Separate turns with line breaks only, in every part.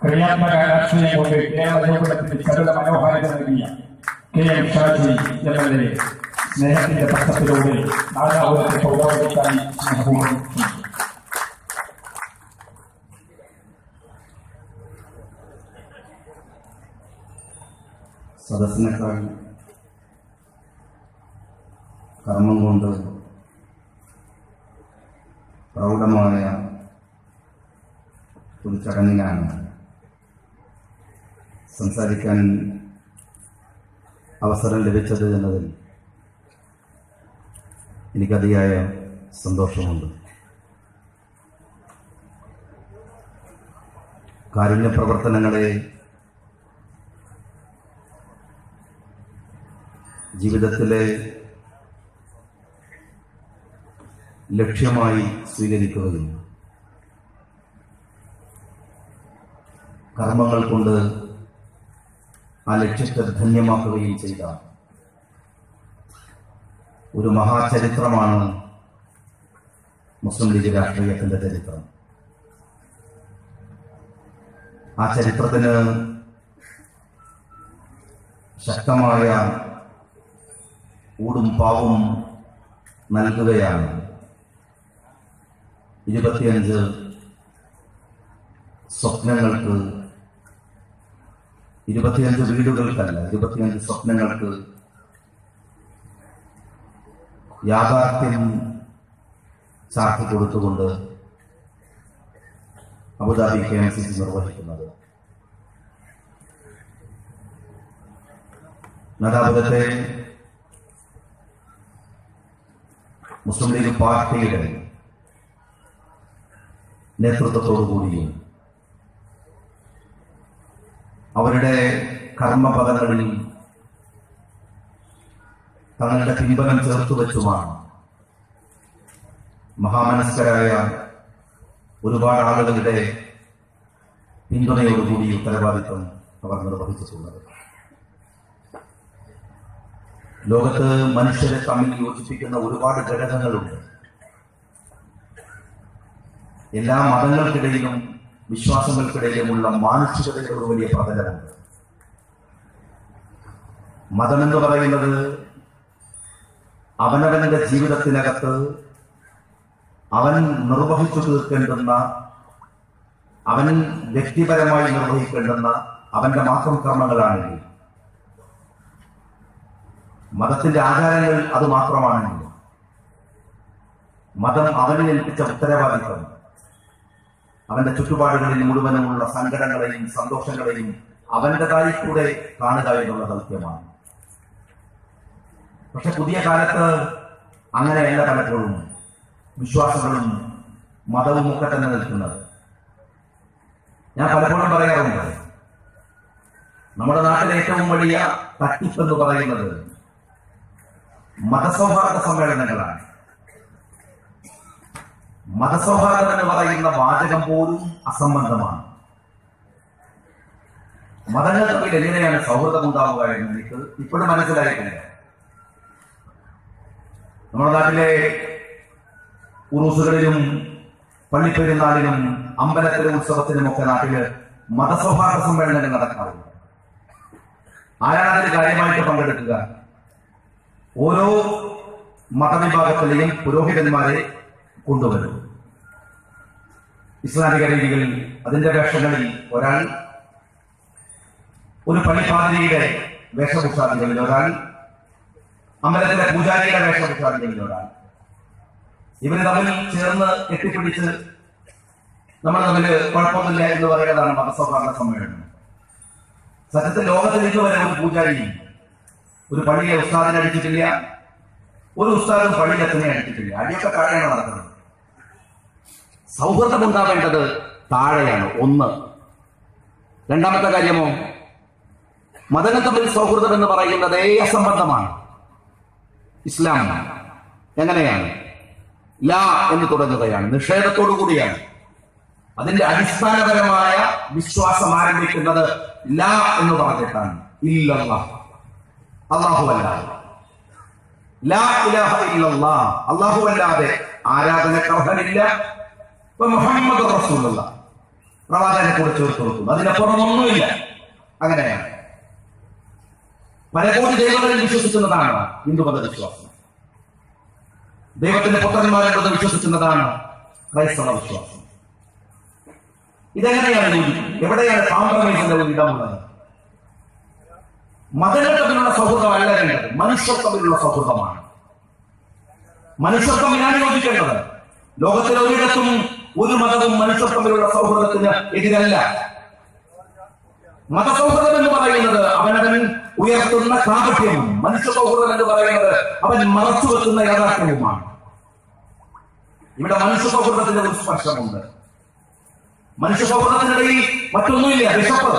ക്രിയാത്മക രാഷ്ട്രീയം കൊണ്ട് കേരള യുവജനത്തിന് കരുത മനോഹാരിത നൽകിയ KM ഷാജി എംഎൽഎ സ്നേഹത്തിന്റെ പത്രത്തിലൂടെ നാദാപുരത്തെ സൗഭാഗ്യക്കായി സ്നേഹപൂർവ്വം
സദസ്സിനേക്കാൾ കർമ്മം കൊണ്ട് പ്രൗഢമായ ഒരു ചടങ്ങിലാണ് സംസാരിക്കാൻ അവസരം ലഭിച്ചത് എന്നതിൽ എനിക്കതിയായ സന്തോഷമുണ്ട്. കാരുണ്യ പ്രവർത്തനങ്ങളെ ജീവിതത്തിലെ ലക്ഷ്യമായി സ്വീകരിക്കുകയും കർമ്മങ്ങൾ കൊണ്ട് ആ ലക്ഷ്യത്തെ ധന്യമാക്കുകയും ചെയ്ത ഒരു മഹാചരിത്രമാണ് മുസ്ലിം ലീഗ് രാഷ്ട്രീയത്തിന്റെ ചരിത്രം. ആ ചരിത്രത്തിന് ശക്തമായ ഊടും പാവും നൽകുകയാണ് 25 സ്വപ്നങ്ങൾക്ക്, 25 വീടുകൾക്കല്ല, 25 സ്വപ്നങ്ങൾക്ക് യാഥാർത്ഥ്യം ചാർത്തി കൊടുത്തുകൊണ്ട് അബുദാബി KMCC നിർവഹിക്കുന്നത്. നാദാപുരത്തെ മുസ്ലിം ലീഗ് പാർട്ടിയുടെ നേതൃത്വത്തോടുകൂടിയും അവരുടെ കർമ്മപദങ്ങളിൽ തങ്ങളുടെ പിൻബലം ചേർത്തുവെച്ചുമാണ് മഹാമനസ്കരായ ഒരുപാട് ആളുകളുടെ പിന്തുണയോടുകൂടി ഉത്തരവാദിത്വം അവർ നിർവഹിച്ചിട്ടുള്ളത്. ലോകത്ത് മനുഷ്യരെ തമ്മിൽ യോജിപ്പിക്കുന്ന ഒരുപാട് ഘടകങ്ങളുണ്ട്. എല്ലാ മതങ്ങൾക്കിടയിലും വിശ്വാസങ്ങൾക്കിടയിലുമുള്ള മാനുഷികതയുടെ ഒരു വലിയ പ്രതലമുണ്ട്. മതമെന്ന് പറയുന്നത് അവനവന്റെ ജീവിതത്തിനകത്ത് അവൻ നിർവഹിച്ചു തീർക്കേണ്ടുന്ന, അവൻ വ്യക്തിപരമായി നിർവഹിക്കേണ്ടുന്ന അവന്റെ മാത്രം കർമ്മങ്ങളാണെങ്കിൽ, മതത്തിന്റെ ആചാരങ്ങൾ അത് മാത്രമാണെങ്കിൽ, മതം അവനെ ഏൽപ്പിച്ച ഉത്തരവാദിത്വം അവന്റെ ചുറ്റുപാടുകളിൽ മുഴുവനുമുള്ള സങ്കടങ്ങളെയും സന്തോഷങ്ങളെയും അവന്റേതായി കൂടെ കാണുക എന്നുള്ള ദൗത്യമാണ്. പക്ഷെ പുതിയ കാലത്ത് അങ്ങനെയല്ല പലപ്പോഴും വിശ്വാസങ്ങളും മതവും ഒക്കെ തന്നെ നിൽക്കുന്നത്. ഞാൻ പലപ്പോഴും പറയാറുണ്ട്, നമ്മുടെ നാട്ടിലെ ഏറ്റവും വലിയ തട്ടിപ്പെന്ന് പറയുന്നത് മതസൗഹാർദ്ദ സമ്മേളനങ്ങളാണ്. മതസൗഹാർദ്ദം എന്ന് പറയുന്ന വാചകം പോലും അസംബന്ധമാണ്. മതങ്ങൾ തമ്മിൽ എങ്ങനെയാണ് സൗഹൃദം ഉണ്ടാവുക എന്ന് എനിക്ക് ഇപ്പോഴും മനസ്സിലായിട്ടില്ല. നമ്മുടെ നാട്ടിലെ ഉറൂസുകളിലും പള്ളിപ്പെരുന്നാളിനും അമ്പലത്തിലെ ഉത്സവത്തിനുമൊക്കെ നാട്ടില് മതസൗഹാർദ്ദ സമ്മേളനങ്ങൾ നടക്കാറുണ്ട്. ആരാണ് അതിൽ കാര്യമായിട്ട് പങ്കെടുക്കുക? ഓരോ മതവിഭാഗത്തിലെയും പുരോഹിതന്മാരെ കൊണ്ടുവരും. ഇസ്ലാമിക രീതികളിൽ അതിന്റെ വേഷങ്ങളിൽ ഒരാൾ, ഒരു പള്ളിപ്പാതിരിയുടെ വേഷഭൂഷാദികളിൽ ഒരാൾ, അമ്പലത്തിലെ പൂജാരിയുടെ വേഷഭൂഷാദികളിൽ ഒരാൾ, ഇവര് തമ്മിൽ ചേർന്ന് കെട്ടിപ്പിടിച്ച് നമ്മൾ തമ്മിൽ കുഴപ്പമൊന്നുമില്ല എന്ന് പറയുന്നതാണ് മതസൗഹാർദ്ദ സമ്മേളനം. സത്യത്തിൽ ലോകത്തിൽ ഇതുവരെ ഒരു പൂജാരി ഒരു പള്ളിയെ ഉസ്താദിനെ അടിച്ചിട്ടില്ല, ഒരു ഉസ്താദും പള്ളിയെ തന്നെ അടിച്ചിട്ടില്ല. അടിയൊക്കെ താഴെയാണ് നടക്കുന്നത്. സൗഹൃദം ഉണ്ടാവേണ്ടത് താഴെയാണ്. ഒന്ന്. രണ്ടാമത്തെ കാര്യമോ, മതങ്ങൾ തമ്മിൽ സൗഹൃദം എന്ന് പറയുന്നതേ അസംബന്ധമാണ്. ഇസ്ലാം എങ്ങനെയാണ്? ലാ എന്ന് തുടങ്ങുകയാണ്, നിഷേധത്തോടു കൂടിയാണ്. അതിന്റെ അടിസ്ഥാനപരമായ വിശ്വാസം ആരംഭിക്കുന്നത് ലാ എന്ന് പറഞ്ഞിട്ടാണ്. ഇല്ലല്ലാഹ്, അല്ലാഹുവല്ലാതെ, ലാ ഇലാഹ ഇല്ലല്ലാഹ്, അല്ലാഹുവല്ലാതെ ആരാധനക്കർഹനില്ല. മുഹമ്മദ് റസൂലുള്ളാഹ്, പ്രവാചകനെ കൂടെ ചേർത്ത് കൊടുക്കുന്നു. അതിനപ്പുറമൊന്നുമില്ല. അങ്ങനെയാണ് പരകോടി ദൈവങ്ങളിൽ വിശ്വസിക്കുന്നതാണ് ഹിന്ദുമത വിശ്വാസം. ദൈവത്തിന്റെ പുത്രന്മാരുണ്ടെന്ന് വിശ്വസിക്കുന്നതാണ് ക്രൈസ്തവ വിശ്വാസം. ഇതെങ്ങനെയാണ് എവിടെയാണ് കോംപ്രമൈസിന്റെ ഒരു ഇടമുള്ളത്? മതങ്ങൾ തമ്മിലുള്ള സൗഹൃദമല്ല വേണ്ടത്, മനുഷ്യർ തമ്മിലുള്ള സൗഹൃദമാണ്. മനുഷ്യത്വം ഞാൻ യോജിക്കേണ്ടത്. ലോകത്തിലെ ഒരിടത്തും ഒരു മതവും മനുഷ്യർ തമ്മിലുള്ള സൗഹൃദത്തിന് എതിരല്ല. മതസൗഹൃദം എന്ന് പറയുന്നത് അവനവൻ ഉയർത്തുന്ന കാപട്യവും, മനുഷ്യ സൗഹൃദം എന്ന് പറയുന്നത് അവൻ മറച്ചു വെക്കുന്ന യാഥാർത്ഥ്യവുമാണ്. ഇവിടെ മനുഷ്യ സൗഹൃദത്തിന്റെ ഒരു സ്പർശമുണ്ട്. മനുഷ്യ സൗഹൃദത്തിനിടയിൽ മറ്റൊന്നുമില്ല. ബിഷപ്പ്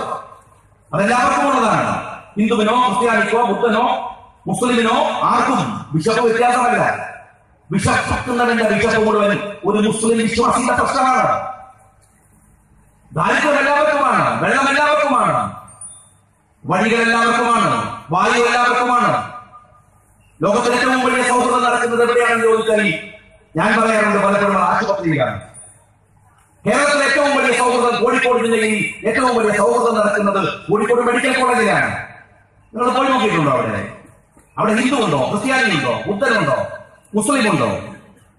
അതെല്ലാവർക്കും ഉള്ളതാണ്. ഹിന്ദുവിനോ ക്രിസ്ത്യാനിക്കോ ബുദ്ധനോ മുസ്ലിമിനോ ആർക്കും ബിഷപ്പ് വ്യത്യാസമല്ല. ബിഷപ്പിന്റെ ബിഷപ്പ് മുഴുവൻ ഒരു മുസ്ലിം വിശ്വാസിയുടെ പ്രശ്നമാണ്. ദാരിദ്ര്യം എല്ലാവർക്കുമാണ്, വെള്ളം എല്ലാവർക്കുമാണ്, വഴികൾ എല്ലാവർക്കുമാണ്, വായു എല്ലാവർക്കുമാണ്. ലോകത്തിലെ ഏറ്റവും വലിയ സൗഹൃദം നടക്കുന്നത് എവിടെയാണെന്ന് ചോദിച്ചാൽ ഞാൻ പറയാറുണ്ട് പലപ്പോഴും ആശുപത്രിയിലാണ്. കേരളത്തിലെ ഏറ്റവും വലിയ സൗഹൃദം കോഴിക്കോട് ജില്ലയിൽ ഏറ്റവും വലിയ സൗഹൃദം നടക്കുന്നത് കോഴിക്കോട് മെഡിക്കൽ കോളേജിലാണ്. നിങ്ങൾ പോയി നോക്കിയിട്ടുണ്ടോ? അവിടെ ഹിന്ദു ഉണ്ടോ, ക്രിസ്ത്യാനി ഉണ്ടോ, ബുദ്ധനുണ്ടോ, മുസ്ലിം ഉണ്ടോ?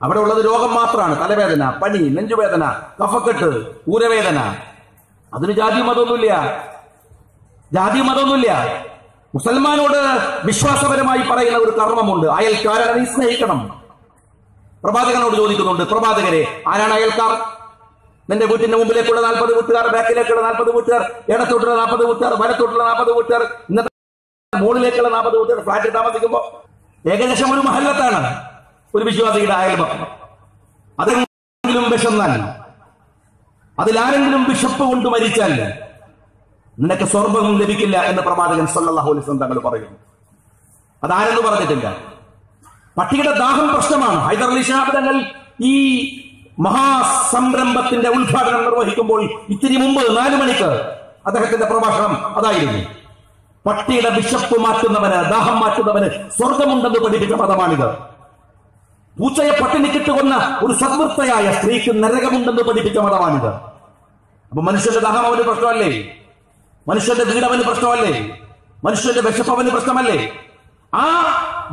അവിടെ ഉള്ളത് രോഗം മാത്രമാണ്. തലവേദന, പനി, നെഞ്ചുവേദന, കഫക്കെട്ട്, ഊരവേദന. അതിന് ജാതി മതമൊന്നുമില്ല. മുസൽമാനോട് വിശ്വാസപരമായി പറയുന്ന ഒരു കർമ്മമുണ്ട്. അയൽക്കാരനെ നീ സ്നേഹിക്കണം. പ്രവാചകനോട് ചോദിക്കുന്നുണ്ട്, പ്രവാചകരെ ആരാണ് അയൽക്കാർ? നിന്റെ വീട്ടിന്റെ മുമ്പിലേക്കുള്ള 40 വീട്ടുകാർ, ബാക്കിലേക്കുള്ള 40 വീട്ടുകാർ, ഇടത്തോട്ടുള്ള 40 വീട്ടുകാർ, വലത്തോട്ടുള്ള 40 വീട്ടുകാർ, ഇന്നത്തെ മുകളിലേക്കുള്ള 40 വീട്ടുകാർ. ഫ്ലാറ്റിൽ താമസിക്കുമ്പോ ഏകദേശം ഒരു മഹല്ലത്താണ് ഒരു വിശ്വാസിയുടെ അയൽപക്കം. അതെങ്കിലും വിശന്നാൽ, അതിലാരെങ്കിലും വിശപ്പ് കൊണ്ട് മരിച്ചാൽ നിനക്ക് സ്വർഗം ലഭിക്കില്ല എന്ന് പ്രവാചകൻ സല്ലല്ലാഹു അലൈഹി വസല്ലം തങ്ങൾ പറയുന്നു. അതാരെന്ന് പറഞ്ഞിട്ടില്ല. പട്ടിയുടെ ദാഹം പ്രശ്നമാണ്. ഹൈദർ അലി ശിഹാബ് തങ്ങൾ ഈ മഹാസംരംഭത്തിന്റെ ഉദ്ഘാടനം നിർവഹിക്കുമ്പോൾ ഇത്തിരി മുമ്പ് 4 മണിക്ക് അദ്ദേഹത്തിന്റെ പ്രഭാഷണം അതായിരുന്നു. പട്ടിയുടെ വിശപ്പ് മാറ്റുന്നവന്, ദാഹം മാറ്റുന്നവന് സ്വർഗമുണ്ടെന്ന് പഠിപ്പിച്ച മതമാണിത്. പൂച്ചയെ പട്ടിണിക്കിട്ടുകൊന്ന ഒരു സദ്വൃത്തയായ സ്ത്രീക്ക് നരകമുണ്ടെന്ന് പഠിപ്പിച്ച മതമാണിത്. അപ്പൊ മനുഷ്യന്റെ ദാഹം അവന് പ്രശ്നമല്ലേ? മനുഷ്യന്റെ വീട് അവന് പ്രശ്നമല്ലേ? മനുഷ്യന്റെ വിശപ്പ് അവന് പ്രശ്നമല്ലേ? ആ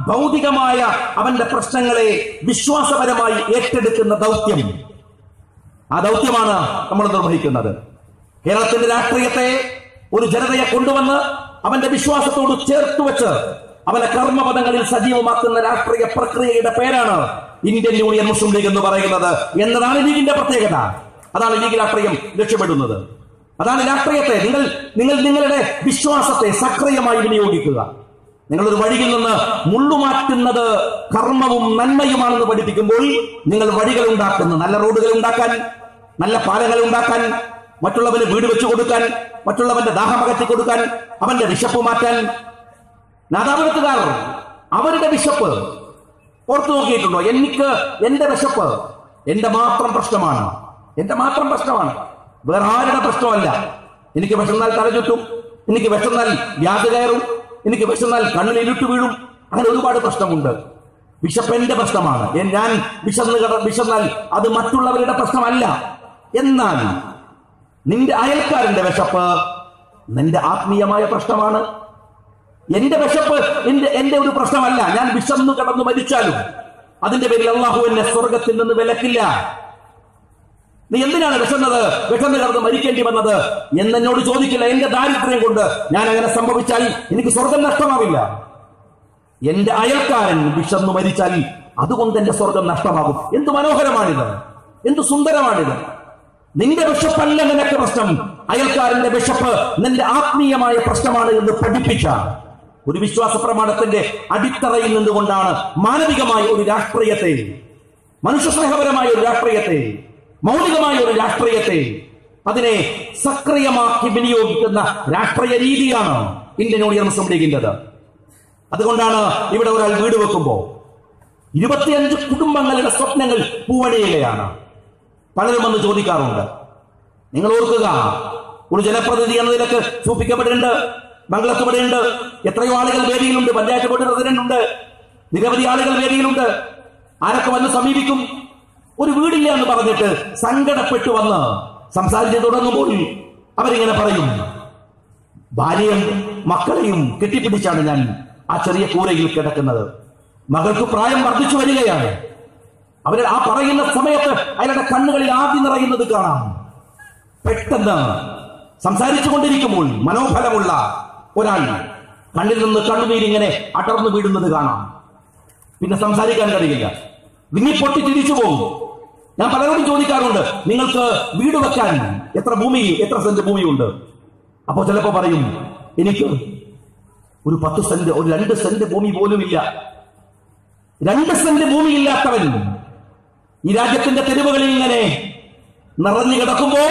ഭൗതികമായ അവന്റെ പ്രശ്നങ്ങളെ വിശ്വാസപരമായി ഏറ്റെടുക്കുന്ന ദൗത്യം, ആ ദൗത്യമാണ് നമ്മൾ നിർവഹിക്കുന്നത്. കേരളത്തിന്റെ രാഷ്ട്രീയത്തെ ഒരു ജനതയെ കൊണ്ടുവന്ന് അവന്റെ വിശ്വാസത്തോട് ചേർത്ത് വെച്ച് അവനെ കർമ്മപദങ്ങളിൽ സജീവമാക്കുന്ന രാഷ്ട്രീയ പ്രക്രിയയുടെ പേരാണ് ഇന്ത്യൻ യൂണിയൻ മുസ്ലിം ലീഗ് എന്ന് പറയുന്നത് എന്നതാണ് ലീഗിന്റെ പ്രത്യേകത. അതാണ് ലീഗ് രാഷ്ട്രീയം ലക്ഷ്യമിടുന്നത്. അതാണ് രാഷ്ട്രീയത്തെ നിങ്ങൾ നിങ്ങളുടെ വിശ്വാസത്തെ സക്രിയമായി വിനിയോഗിക്കുക. നിങ്ങളൊരു വഴിയിൽ നിന്ന് മുള്ളുമാറ്റുന്നത് കർമ്മവും നന്മയുമാണെന്ന് പഠിപ്പിക്കുമ്പോൾ നിങ്ങൾ വഴികൾ ഉണ്ടാക്കുന്നു. നല്ല റോഡുകൾ ഉണ്ടാക്കാൻ, നല്ല പാലങ്ങൾ ഉണ്ടാക്കാൻ, മറ്റുള്ളവന് വീട് വെച്ചു കൊടുക്കാൻ, മറ്റുള്ളവന്റെ ദാഹം അകറ്റി കൊടുക്കാൻ, അവന്റെ വിശപ്പ് മാറ്റാൻ. നാദാപുരത്തുകാർ അവരുടെ വിശപ്പ് ഓർത്തു നോക്കിയിട്ടുണ്ടോ? എന്റെ വിശപ്പ് എന്റെ മാത്രം പ്രശ്നമാണ്, വേറെ ആരുടെ പ്രശ്നമല്ല. എനിക്ക് വിശന്നാൽ തലചുറ്റും, എനിക്ക് വിശന്നാൽ വ്യാധി കയറും, എനിക്ക് വിശന്നാൽ കണ്ണിൽ ഇരുട്ട് വീഴും. അങ്ങനെ ഒരുപാട് പ്രശ്നമുണ്ട്. വിശപ്പ് എന്റെ പ്രശ്നമാണ്. ഞാൻ വിശന്നാൽ അത് മറ്റുള്ളവരുടെ പ്രശ്നമല്ല. എന്നാൽ നിന്റെ അയൽക്കാരന്റെ വിശപ്പ് നിന്റെ ആത്മീയമായ പ്രശ്നമാണ്. എന്റെ വിശപ്പ് എന്റെ ഒരു പ്രശ്നമല്ല. ഞാൻ വിശന്നു കിടന്നു മരിച്ചാലും അതിന്റെ പേരിൽ അള്ളാഹു എന്നെ സ്വർഗത്തിൽ നിന്ന് വിലക്കില്ല. നീ എന്തിനാണ് വിശന്നു കിടന്ന് മരിക്കേണ്ടി വന്നത് എന്നോട് ചോദിക്കില്ല. എന്റെ ദാരിദ്ര്യം കൊണ്ട് ഞാൻ അങ്ങനെ സംഭവിച്ചാൽ എനിക്ക് സ്വർഗം നഷ്ടമാവില്ല. എന്റെ അയൽക്കാരൻ വിശന്നു മരിച്ചാൽ അതുകൊണ്ട് എന്റെ സ്വർഗം നഷ്ടമാകും. എന്ത് മനോഹരമാണിത്, എന്ത് സുന്ദരമാണിത്. നിന്റെ വിശപ്പല്ല നിനക്ക് പ്രശ്നം, അയൽക്കാരന്റെ വിശപ്പ് നിന്റെ ആത്മീയമായ പ്രശ്നമാണ് എന്ന് പഠിപ്പിച്ച ഒരു വിശ്വാസ പ്രമാണത്തിന്റെ അടിത്തറയിൽ നിന്നുകൊണ്ടാണ് മാനവികമായ ഒരു രാഷ്ട്രീയത്തെ, മനുഷ്യസ്നേഹപരമായ ഒരു രാഷ്ട്രീയത്തെ, മൗലികമായ ഒരു രാഷ്ട്രീയത്തെ അതിനെ സക്രിയമാക്കി വിനിയോഗിക്കുന്ന രാഷ്ട്രീയ രീതിയാണ് ഇന്ത്യൻ യൂണിയൻ മുസ്ലിം ലീഗിൻ്റെത്. അതുകൊണ്ടാണ് ഇവിടെ ഒരാൾ വീട് വെക്കുമ്പോ 25 കുടുംബങ്ങളുടെ സ്വപ്നങ്ങൾ പൂവണിയുകയാണ്. പലരും വന്ന് ചോദിക്കാറുണ്ട്. നിങ്ങൾ ഓർക്കുക, ഒരു ജനപ്രതിനിധി എന്ന നിലക്ക് സൂചിപ്പിക്കപ്പെട്ടിട്ടുണ്ട്, മംഗളത്ത് ഇവിടെയുണ്ട്, എത്രയോ ആളുകൾ വേദിയിലുണ്ട്, പഞ്ചായത്ത് ബോർഡ് പ്രസിഡന്റ് ഉണ്ട്, നിരവധി ആളുകൾ വേദിയിലുണ്ട്. ആരൊക്കെ വന്ന് സമീപിക്കും? ഒരു വീടില്ല എന്ന് പറഞ്ഞിട്ട് സങ്കടപ്പെട്ടു വന്ന്
സംസാരിച്ച് തുടങ്ങുമ്പോൾ അവരിങ്ങനെ പറയും, ഭാര്യയും മക്കളെയും കെട്ടിപ്പിടിച്ചാണ് ഞാൻ ആ ചെറിയ കൂരയിൽ കിടക്കുന്നത്. മകൾക്ക് പ്രായം വർദ്ധിച്ചു വരികയാണ്. അവർ ആ പറയുന്ന സമയത്ത് അയാളുടെ കണ്ണുകളിൽ ആദ്യം നിറയുന്നത് കാണാം. പെട്ടെന്ന് സംസാരിച്ചു കൊണ്ടിരിക്കുമ്പോൾ മനോഫലമുള്ള ഒരാൾ കണ്ണിൽ നിന്ന് കണ്ണുനീരിങ്ങനെ അടർന്നു വീടുന്നത് കാണാം. പിന്നെ സംസാരിക്കാൻ കഴിയില്ല, വിങ്ങിപ്പൊട്ടി തിരിച്ചു പോകും. ഞാൻ പലരോടും ചോദിക്കാറുണ്ട്, നിങ്ങൾക്ക് വീട് വെക്കാൻ എത്ര സെന്റ് ഭൂമിയുണ്ട്? അപ്പോൾ ചിലപ്പോ പറയും, എനിക്ക് ഒരു 10 സെന്റ്, ഒരു 2 സെന്റ് ഭൂമി പോലുമില്ല. 2 സെന്റ് ഭൂമിയില്ലാത്തവൻ ഈ രാജ്യത്തിന്റെ തെരുവുകളിൽ ഇങ്ങനെ നിറഞ്ഞു കിടക്കുമ്പോ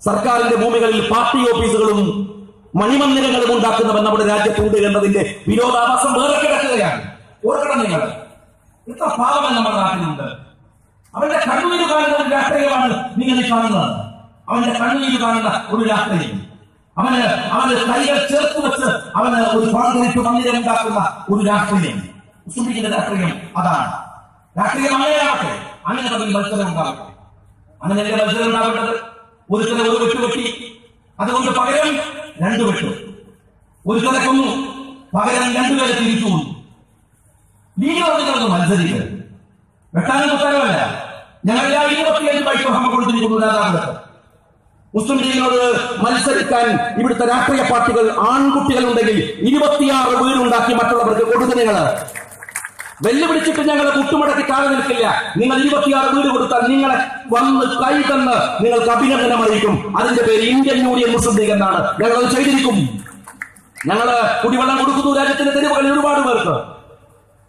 സർക്കാരിന്റെ ഭൂമികളിൽ പാർട്ടി ഓഫീസുകളും മണിമന്ദിരങ്ങളും ഉണ്ടാക്കുന്നവൻ നമ്മുടെ രാജ്യത്തുണ്ട് എന്നതിന്റെ വിരോധാഭാസം വേറെ കിടക്കുകയാണ്. ഓർക്കണം നിങ്ങൾ, എത്ര പാവങ്ങൾ നമ്മുടെ നാട്ടിലുണ്ട്. അവന്റെ കണ്ണുനീര് കാണുന്ന ഒരു രാഷ്ട്രീയമാണ് നിങ്ങൾ കാണുന്നത്. അവന്റെ കണ്ണുനീര് കാണുന്ന ഒരു രാഷ്ട്രീയം. അവന് കൈകൾ ചേർത്ത് വെച്ച് അവന് ഒരു കോൺക്രീറ്റ് മന്ദിരം ഉണ്ടാക്കുന്ന ഒരു രാഷ്ട്രീയം. മുസ്ലിം ലീഗിന്റെ രാഷ്ട്രീയം അതാണ്. രാഷ്ട്രീയം അങ്ങനെയാവട്ടെ, അങ്ങനെ തമ്മിൽ മത്സരം ഉണ്ടാവട്ടെ. അങ്ങനെ മത്സരം ഉണ്ടാവേണ്ടത് ഒരുത്തനെ ഒരു വെട്ടുവെട്ടി, അതുകൊണ്ട് പകരം 2 വെട്ടു. ഒരുത്തനെ കൊന്നു, പകരം 2 പേരെ തിരിച്ചു കൊന്നു. ലീഗിനോട് മത്സരിക്കരുത്. വെട്ടാനും കുത്താനുമല്ല. ഞങ്ങളെല്ലാം 25 ബൈക്ക് ഹമ്മ കൊടുത്തിരിക്കുന്നു നേതാക്കളൊക്കെ. മുസ്ലിം ലീഗിനോട് മത്സരിക്കാൻ ഇവിടുത്തെ രാഷ്ട്രീയ പാർട്ടികൾ ആൺകുട്ടികൾ ഉണ്ടെങ്കിൽ 26 വീടുണ്ടാക്കി മറ്റുള്ളവർക്ക് കൊടുത്ത് നിങ്ങൾ വെല്ലുവിളിച്ചിട്ട് ഞങ്ങൾ മുട്ടുമടക്കി താഴെ നിൽക്കില്ല. നിങ്ങൾ 26 വീട് കൊടുത്താൽ നിങ്ങളെ വന്ന് കൈ തന്ന് നിങ്ങൾക്ക് അഭിനന്ദനം അറിയിക്കും. അതിന്റെ പേര് ഇന്ത്യൻ യൂണിയൻ മുസ്ലിം ലീഗ് എന്നാണ്. ഞങ്ങൾ അത് ചെയ്തിരിക്കും. ഞങ്ങൾ കുടിവെള്ളം കൊടുക്കുന്നു രാജ്യത്തിന്റെ തെരുവുകളിൽ ഒരുപാട് പേർക്ക്.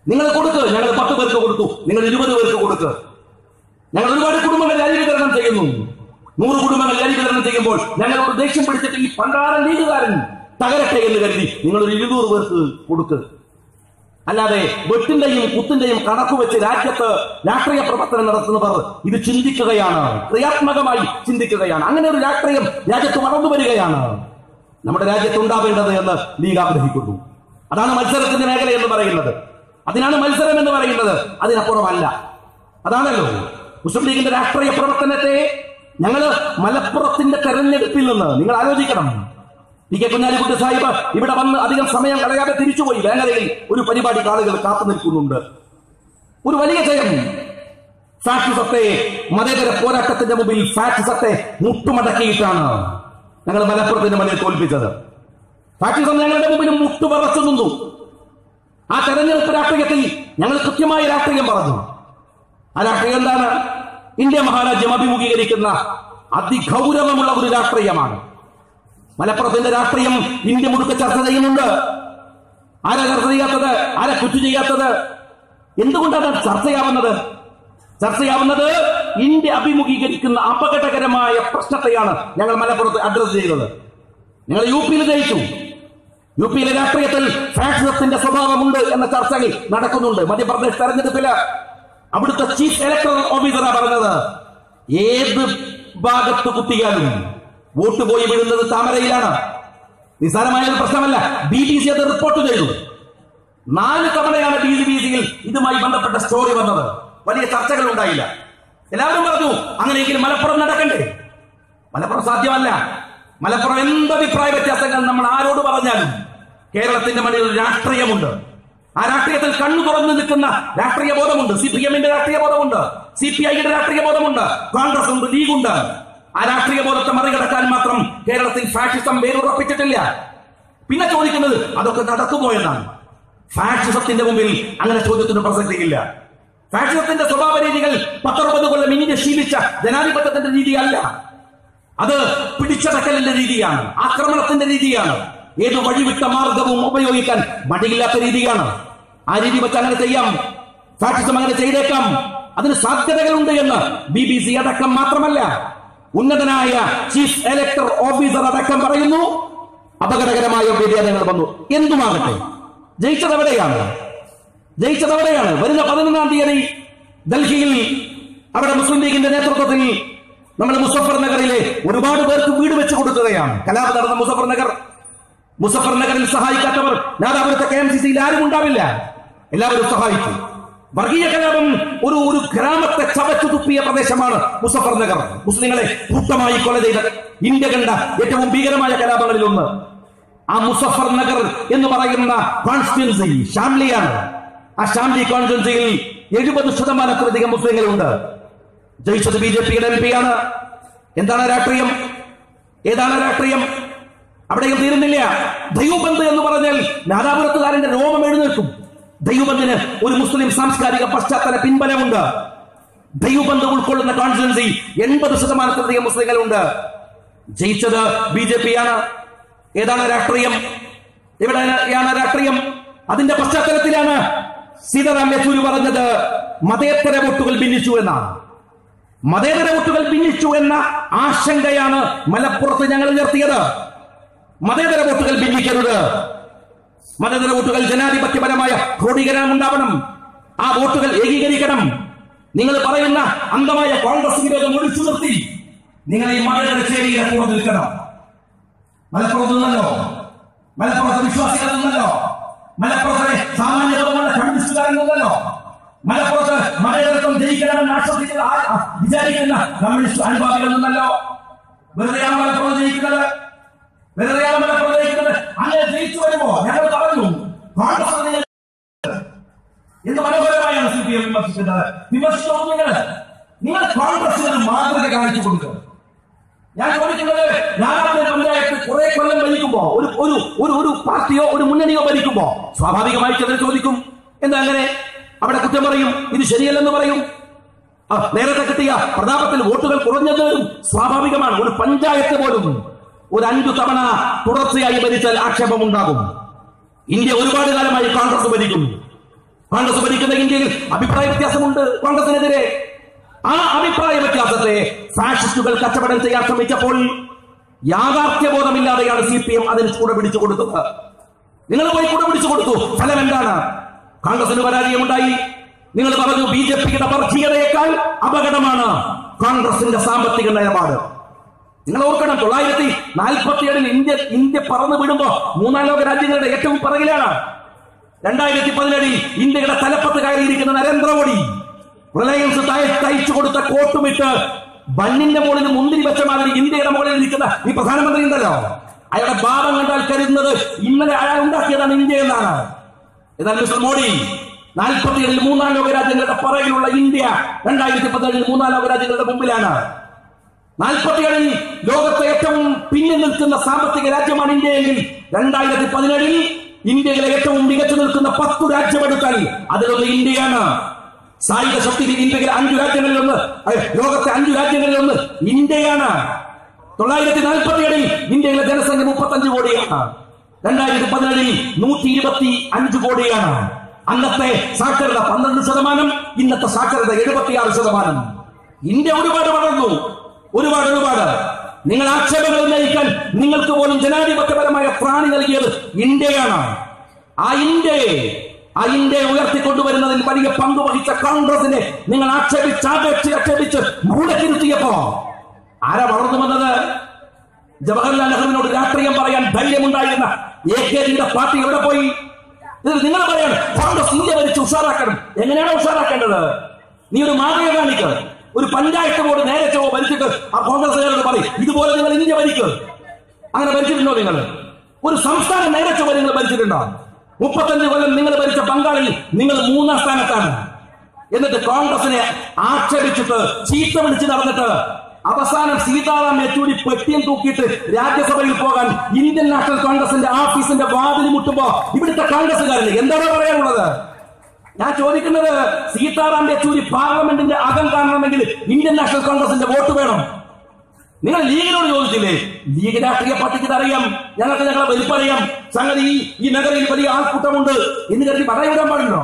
നിങ്ങൾ കൊടുക്ക്, ഞങ്ങൾ 10 പേർക്ക് കൊടുത്തു, നിങ്ങൾ 20 പേർക്ക് കൊടുക്ക്. ഞങ്ങൾ ഒരുപാട് കുടുംബങ്ങളിൽ അരി വിതരണം ചെയ്യുന്നു. 100 കുടുംബങ്ങളിൽ അരി വിതരണം ചെയ്യുമ്പോൾ ഞങ്ങളോട് ദേഷ്യം പിടിച്ചിട്ട് ഈ പണ്ടാരൻ ലീഗുകാരൻ തകരട്ടെ എന്ന് കരുതി നിങ്ങളൊരു 200 പേർക്ക് കൊടുക്ക്. അല്ലാതെ വെട്ടിന്റെയും കുത്തിന്റെയും കണക്ക് വെച്ച് രാജ്യത്ത് രാഷ്ട്രീയ പ്രവർത്തനം നടത്തുന്നവർ ഇത് ചിന്തിക്കുകയാണ്, ക്രിയാത്മകമായി ചിന്തിക്കുകയാണ്. അങ്ങനെ ഒരു രാഷ്ട്രീയം രാജ്യത്ത് വളർന്നു വരികയാണ് നമ്മുടെ രാജ്യത്ത് ഉണ്ടാവേണ്ടത് എന്ന് ലീഗ് ആഗ്രഹിക്കുന്നു. അതാണ് മത്സരത്തിന്റെ മേഖല എന്ന് പറയുന്നത്. അതിനാണ് മത്സരം എന്ന് പറയുന്നത്, അതിനപ്പുറമല്ല. അതാണല്ലോ മുസ്ലിം ലീഗിന്റെ രാഷ്ട്രീയ പ്രവർത്തനത്തെ ഞങ്ങൾ മലപ്പുറത്തിന്റെ തെരഞ്ഞെടുപ്പിൽ നിന്ന് നിങ്ങൾ ആലോചിക്കണം. പി.കെ. കുഞ്ഞാലിക്കുട്ടി സാഹിബ് ഇവിടെ വന്ന് അധികം സമയം കളയാതെ തിരിച്ചുപോയി. വേങ്ങരയിൽ ഒരു പരിപാടി ആളുകൾ കാത്തു നിൽക്കുന്നുണ്ട്. ഒരു വലിയ ജയം. ഫാഷിസത്തെ മതേതര പോരാട്ടത്തിന്റെ മുമ്പിൽ ഫാഷിസത്തെ മുട്ടുമടക്കിയിട്ടാണ് ഞങ്ങൾ മലപ്പുറത്തിന്റെ മുന്നിൽ തോൽപ്പിച്ചത്. ഫാഷിസം ഞങ്ങളുടെ മുമ്പിൽ മുട്ടുപറച്ചു നിന്നു. ആ തെരഞ്ഞെടുപ്പ് രാഷ്ട്രീയത്തിൽ ഞങ്ങൾ കൃത്യമായ രാഷ്ട്രീയം പറഞ്ഞു. ആ രാഷ്ട്രീയം എന്താണ്? ഇന്ത്യ മഹാരാജ്യം അഭിമുഖീകരിക്കുന്ന അതിഗൗരവമുള്ള ഒരു രാഷ്ട്രീയമാണ്. മലപ്പുറത്തിന്റെ രാഷ്ട്രീയം ഇന്ത്യ മുഴുക്ക ചർച്ച ചെയ്യുന്നുണ്ട്. ആരാ ചർച്ച ചെയ്യാത്തത്? ആരാ കുറ്റു ചെയ്യാത്തത്? എന്തുകൊണ്ടാണ് ചർച്ചയാവുന്നത്? ചർച്ചയാവുന്നത് ഇന്ത്യ അഭിമുഖീകരിക്കുന്ന അപകടകരമായ പ്രശ്നത്തെയാണ് ഞങ്ങൾ മലപ്പുറത്ത് അഡ്രസ് ചെയ്തത്. ഞങ്ങൾ യു.പിയിൽ ജയിച്ചു. യു.പിയിലെ രാഷ്ട്രീയത്തിൽ ഫാഷിസത്തിന്റെ സ്വഭാവമുണ്ട് എന്ന ചർച്ചകൾ നടക്കുന്നുണ്ട്. മധ്യപ്രദേശ് തെരഞ്ഞെടുപ്പില് അവിടുത്തെ ചീഫ് ഇലക്ടറൽ ഓഫീസറാണ് പറഞ്ഞത്, ഏത് ഭാഗത്ത് കുത്തിയാലും വോട്ട് പോയി വീഴുന്നത് താമരയിലാണ്. നിസ്സാരമായ ഒരു പ്രശ്നമല്ല. BBC അത് റിപ്പോർട്ട് ചെയ്തു. 4 തവണയാണ് BBC-യിൽ ഇതുമായി ബന്ധപ്പെട്ട സ്റ്റോറി വന്നത്. വലിയ ചർച്ചകൾ ഉണ്ടായില്ല. എല്ലാവരും പറഞ്ഞു അങ്ങനെയെങ്കിൽ മലപ്പുറം നടക്കണ്ടേ? മലപ്പുറം സാധ്യമല്ല. മലപ്പുറം എന്തഭിപ്രായ വ്യത്യാസങ്ങൾ നമ്മൾ ആരോട് പറഞ്ഞാലും കേരളത്തിന്റെ മണ്ണിൽ ഒരു രാഷ്ട്രീയമുണ്ട്. ആ രാഷ്ട്രീയത്തിൽ കണ്ണു തുറന്നു നിൽക്കുന്ന രാഷ്ട്രീയ ബോധമുണ്ട്. CPM-ന്റെ രാഷ്ട്രീയ ബോധമുണ്ട്, CPI-യുടെ രാഷ്ട്രീയ ബോധമുണ്ട്, കോൺഗ്രസ് ഉണ്ട്, ലീഗുണ്ട്. ആ രാഷ്ട്രീയ ബോധത്തെ മറികടക്കാൻ മാത്രം കേരളത്തിൽ ഫാഷിസം വേരുറപ്പിച്ചിട്ടില്ല. പിന്നെ ചോദിക്കുന്നത് അതൊക്കെ നടക്കുമോ എന്നാണ്. ഫാഷിസത്തിന്റെ മുമ്പിൽ അങ്ങനെ ചോദ്യത്തിന് പ്രസക്തിയില്ല. ഫാഷിസത്തിന്റെ സ്വഭാവ രീതികൾ 19 കൊല്ലം ഇന്ത്യ ശീലിച്ച ജനാധിപത്യത്തിന്റെ രീതിയല്ല. അത് പിടിച്ചടക്കലിന്റെ രീതിയാണ്, ആക്രമണത്തിന്റെ രീതിയാണ്, ഏത് വഴിവിട്ട മാർഗവും ഉപയോഗിക്കാൻ മടിയില്ലാത്ത രീതിയാണ്. ആ രീതി വെച്ച് അങ്ങനെ ചെയ്യാം. ഫാഷിസം അങ്ങനെ ചെയ്തേക്കാം. അതിന് സാധ്യതകളുണ്ട് എന്ന് BBC അടക്കം മാത്രമല്ല, ഉന്നതനായ ചീഫ് ഇലക്ടർ ഓഫീസർ അടക്കം പറയുന്നു. അപകടകരമായ വ്യതിയാനങ്ങൾ വന്നു. എന്തുമാകട്ടെ, ജയിച്ചതെവിടെയാണ്? വരുന്ന 11-ാം തീയതി ഡൽഹിയിൽ അവിടെ മുസ്ലിം ലീഗിന്റെ നേതൃത്വത്തിൽ നമ്മൾ മുസഫർ നഗറിലെ ഒരുപാട് പേർക്ക് വീട് വെച്ച് കൊടുക്കുകയാണ്. കലാപം നടന്ന മുസഫർ നഗറിൽ സഹായിക്കാത്തവർ നാദാപുരത്തെ KMCC-യിൽ ആരും ഉണ്ടാവില്ല. എല്ലാവരും സഹായിച്ചു. വർഗീയ കലാപം ഒരു ഗ്രാമത്തെ ചവച്ചു തുപ്പിയ പ്രദേശമാണ് മുസഫർ നഗർ. മുസ്ലിങ്ങളെ കൂട്ടമായി കൊല ചെയ്ത ഇന്ത്യ കണ്ട ഏറ്റവും ഭീകരമായ കലാപങ്ങളിൽ ഒന്ന് ആ മുസഫർ നഗർ എന്ന് പറയുന്ന കോൺസ്റ്റിറ്റ്യുവൻസി ഷാംലിയാണ്. ആ ഷാംലി കോൺസ്റ്റിറ്റ്യുവൻസിയിൽ 70% മുസ്ലിങ്ങളുണ്ട്. ജയിച്ചത് BJP-യുടെ MP ആണ്. എന്താണ് രാഷ്ട്രീയം? ഏതാണ് രാഷ്ട്രീയം? അവിടെയും തീരുന്നില്ല. ദൈവബന്ധ് എന്ന് പറഞ്ഞാൽ നാദാപുരത്തുകാരന്റെ രോമം എഴുന്നേൽക്കും. ദൈവബന്ധിന് ഒരു മുസ്ലിം സാംസ്കാരിക പശ്ചാത്തല പിൻബലമുണ്ട്. ദൈവബന്ധ് ഉൾക്കൊള്ളുന്ന കോൺസ്റ്റിറ്റ്യുവൻസി 80% മുസ്ലിങ്ങളുണ്ട്. ജയിച്ചത് BJP-യാണ്. ഏതാണ് രാഷ്ട്രീയം? എവിടെയാണ് രാഷ്ട്രീയം? അതിന്റെ പശ്ചാത്തലത്തിലാണ് സീതാറാം യെച്ചൂരി പറഞ്ഞത് മതേതര വോട്ടുകൾ ഭിന്നിച്ചു എന്നാണ്. മതേതര വോട്ടുകൾ ഭിന്നിച്ചു എന്ന ആശങ്കയാണ് മലപ്പുറത്ത് ഞങ്ങൾ ഉയർത്തിയത്. മതേതര വോട്ടുകൾ ഭിന്നിക്കരുത്. മതേതര വോട്ടുകൾ ജനാധിപത്യപരമായ ക്രോഡീകരണം ഉണ്ടാവണം. ആ വോട്ടുകൾ ഏകീകരിക്കണം. നിങ്ങൾ പറയുന്ന അന്ധമായ കോൺഗ്രസ് വിരോധം ഒഴിച്ചു നിർത്തി നിങ്ങൾ ഈ മതേതര ചേരിയെ കൂടെ നിൽക്കണം. മലപ്പുറത്ത് നിന്നല്ലോ, മലപ്പുറത്തെ വിശ്വാസികളിൽ നിന്നല്ലോ, മലപ്പുറത്തെ സാമാന്യതയുള്ള കമ്മ്യൂണിസ്റ്റുകാരിൽ നിന്നല്ലോ, മലപ്പുറത്ത് മതേതരത്വം ജയിക്കണമെന്ന് വിചാരിക്കുന്ന കമ്മ്യൂണിസ്റ്റ് അനുഭാവികളിൽ നിന്നല്ലോ. വെറുതെയാണ് മലപ്പുറം ജയിക്കുന്നത്. അങ്ങനെ ജയിച്ചു വരുമ്പോ ഞങ്ങൾ പറഞ്ഞു കോൺഗ്രസ് എന്ത് മനോഹരമായാണ് CPM വിമർശിക്കുന്നത്. വിമർശിച്ചോ നിങ്ങൾ കോൺഗ്രസിന് മാതൃക കാണിച്ചു കൊടുക്കുക. ഞാൻ ചോദിക്കുന്നത്, നാലാമത്തെ പഞ്ചായത്ത് കുറെ കൊല്ലം ഭരിക്കുമ്പോ ഒരു പാർട്ടിയോ ഒരു മുന്നണിയോ ഭരിക്കുമ്പോ സ്വാഭാവികമായി ചിലർ ചോദിക്കും എന്താ അങ്ങനെ? അവിടെ കുറ്റം പറയും, ഇത് ശരിയല്ലെന്ന് പറയും. നേരത്തെ കിട്ടിയ പ്രതാപത്തിൽ വോട്ടുകൾ കുറഞ്ഞത് സ്വാഭാവികമാണ്. ഒരു പഞ്ചായത്ത് പോലും ഒരു 5 തവണ തുടർച്ചയായി ഭരിച്ചാൽ ആക്ഷേപമുണ്ടാകും. ഇന്ത്യ ഒരുപാട് കാലമായി കോൺഗ്രസ് ഭരിക്കുന്നു. കോൺഗ്രസ് ഭരിക്കുന്ന ഇന്ത്യയിൽ അഭിപ്രായ വ്യത്യാസമുണ്ട് കോൺഗ്രസിനെതിരെ. ആ അഭിപ്രായ വ്യത്യാസത്തെ ഫാഷിസ്റ്റുകൾ കച്ചവടം ചെയ്യാൻ ശ്രമിച്ചപ്പോൾ യാഥാർത്ഥ്യബോധമില്ലാതെയാണ് CPM അതിന് കൂടെ പിടിച്ചു കൊടുത്തത്. നിങ്ങൾ പോയി കൂടെ പിടിച്ചു കൊടുത്തു. ഫലം എന്താണ്? കോൺഗ്രസിന് പരാജയമുണ്ടായി. നിങ്ങൾ പറഞ്ഞു BJP-യുടെ വർഗീയതയേക്കാൾ അപകടമാണ് കോൺഗ്രസിന്റെ സാമ്പത്തിക നിലപാട്. നിങ്ങൾ ഓർക്കണം, 1947 ഇന്ത്യ പറന്നു വിടുമ്പോ 3 ലോക രാജ്യങ്ങളുടെ ഏറ്റവും പിറകിലാണ്. 2017 ഇന്ത്യയുടെ തലപ്പത്ത് കയറിയിരിക്കുന്ന നരേന്ദ്രമോദി റിലയൻസ് തയ്ച്ചു കൊടുത്ത കോട്ടുമിട്ട് ബണ്ണിന്റെ മുകളിൽ മുന്തിരി വെച്ച മാതിരി ഇന്ത്യയുടെ മുകളിൽ ഇരിക്കുന്ന ഈ പ്രധാനമന്ത്രി ഉണ്ടല്ലോ, അയാളുടെ ഭാവം കണ്ടാൽ കരുതുന്നത് ഇന്നലെ അയാൾ ഉണ്ടാക്കിയതാണ് ഇന്ത്യ എന്നാണ്. എന്നാൽ മിസ്റ്റർ മോഡി 47 3 ലോക രാജ്യങ്ങളുടെ പിറകിലുള്ള ഇന്ത്യ 2017 3 ലോക രാജ്യങ്ങളുടെ മുമ്പിലാണ്. 47 ലോകത്തെ ഏറ്റവും പിന്നിൽ നിൽക്കുന്ന സാമ്പത്തിക രാജ്യമാണ് ഇന്ത്യയെങ്കിൽ 2017 ഇന്ത്യയിലെ ഏറ്റവും മികച്ചു നിൽക്കുന്ന 10 രാജ്യമെടുത്താൽ അതിലൊന്ന് ഇന്ത്യയാണ്. സായുധ ശക്തിയിൽ ഇന്ത്യയിലെ 5 രാജ്യങ്ങളിലൊന്ന്, ലോകത്തെ 5 രാജ്യങ്ങളിലൊന്ന് ഇന്ത്യയാണ്. 1947 ഇന്ത്യയിലെ ജനസംഖ്യ 35 കോടിയാണ്. 2017 125 കോടിയാണ്. അന്നത്തെ സാക്ഷരത 12%, ഇന്നത്തെ സാക്ഷരത 76%. ഇന്ത്യ ഒരുപാട് വളർന്നു. ഒരുപാട്. നിങ്ങൾ ആക്ഷേപങ്ങൾ ഉന്നയിക്കാൻ നിങ്ങൾക്ക് പോലും ജനാധിപത്യപരമായ പ്രാണി നൽകിയത് ഇന്ത്യയാണ്. ആ ഇന്ത്യയെ ഉയർത്തിക്കൊണ്ടുവരുന്നതിൽ വലിയ പങ്ക് വഹിച്ച കോൺഗ്രസിനെ നിങ്ങൾ ആക്ഷേപിച്ച് മൂലക്കിരുത്തിയപ്പോ ആരാ വളർന്നു വന്നത്? ജവഹർലാൽ നെഹ്റുവിനോട് രാഷ്ട്രീയം പറയാൻ ധൈര്യമുണ്ടായിരുന്ന AKജിയുടെ പാർട്ടി എവിടെ പോയി? നിങ്ങൾ പറയാണ് കോൺഗ്രസ് ഇന്ത്യ ഭരിച്ച് ഉഷാറാക്കണം. എങ്ങനെയാണ് ഉഷാറാക്കേണ്ടത്? നീ ഒരു മാതൃക കാണിക്കുക. ഒരു പഞ്ചായത്ത് ബോർഡ് നേരെ ഭരിച്ചിട്ട് ആ കോൺഗ്രസ്സുകാരോട് പറയും ഇതുപോലെ നിങ്ങൾ ഇന്ത്യ ഭരിക്കുക. അങ്ങനെ ഭരിച്ചിട്ടുണ്ടോ? നിങ്ങൾ ഒരു സംസ്ഥാനം നേരെ നിങ്ങൾ ഭരിച്ചിട്ടുണ്ടോ? 35 കൊല്ലം നിങ്ങൾ ഭരിച്ച ബംഗാളിൽ നിങ്ങൾ 3ാം സ്ഥാനത്താണ്. എന്നിട്ട് കോൺഗ്രസിനെ ആക്ഷേപിച്ചിട്ട് ചീത്ത വിളിച്ച് നടന്നിട്ട് അവസാനം സീതാറാം യെച്ചൂരി പെട്ടിയും തൂക്കിയിട്ട് രാജ്യസഭയിൽ പോകാൻ ഇന്ത്യൻ നാഷണൽ കോൺഗ്രസിന്റെ ഓഫീസിന്റെ വാതിൽ മുട്ടുമ്പോ ഇവിടുത്തെ കോൺഗ്രസ്സുകാരന് എന്താണ് പറയാനുള്ളത്? ഞാൻ ചോദിക്കുന്നത്, സീതാറാം യെച്ചൂരി പാർലമെന്റിന്റെ അകം കാണണമെങ്കിൽ ഇന്ത്യൻ നാഷണൽ കോൺഗ്രസിന്റെ വോട്ട് വേണം. നിങ്ങൾ ലീഗിനോട് ചോദിച്ചില്ലേ? ലീഗ് രാഷ്ട്രീയ പാർട്ടിക്ക് അറിയാം, ഞങ്ങളെ വലിപ്പറിയാം, സംഗതി ഈ നഗരയിൽ വലിയ ആൾക്കൂട്ടമുണ്ട് എന്ന് കരുതി വടയിടാൻ പാടുണ്ടോ?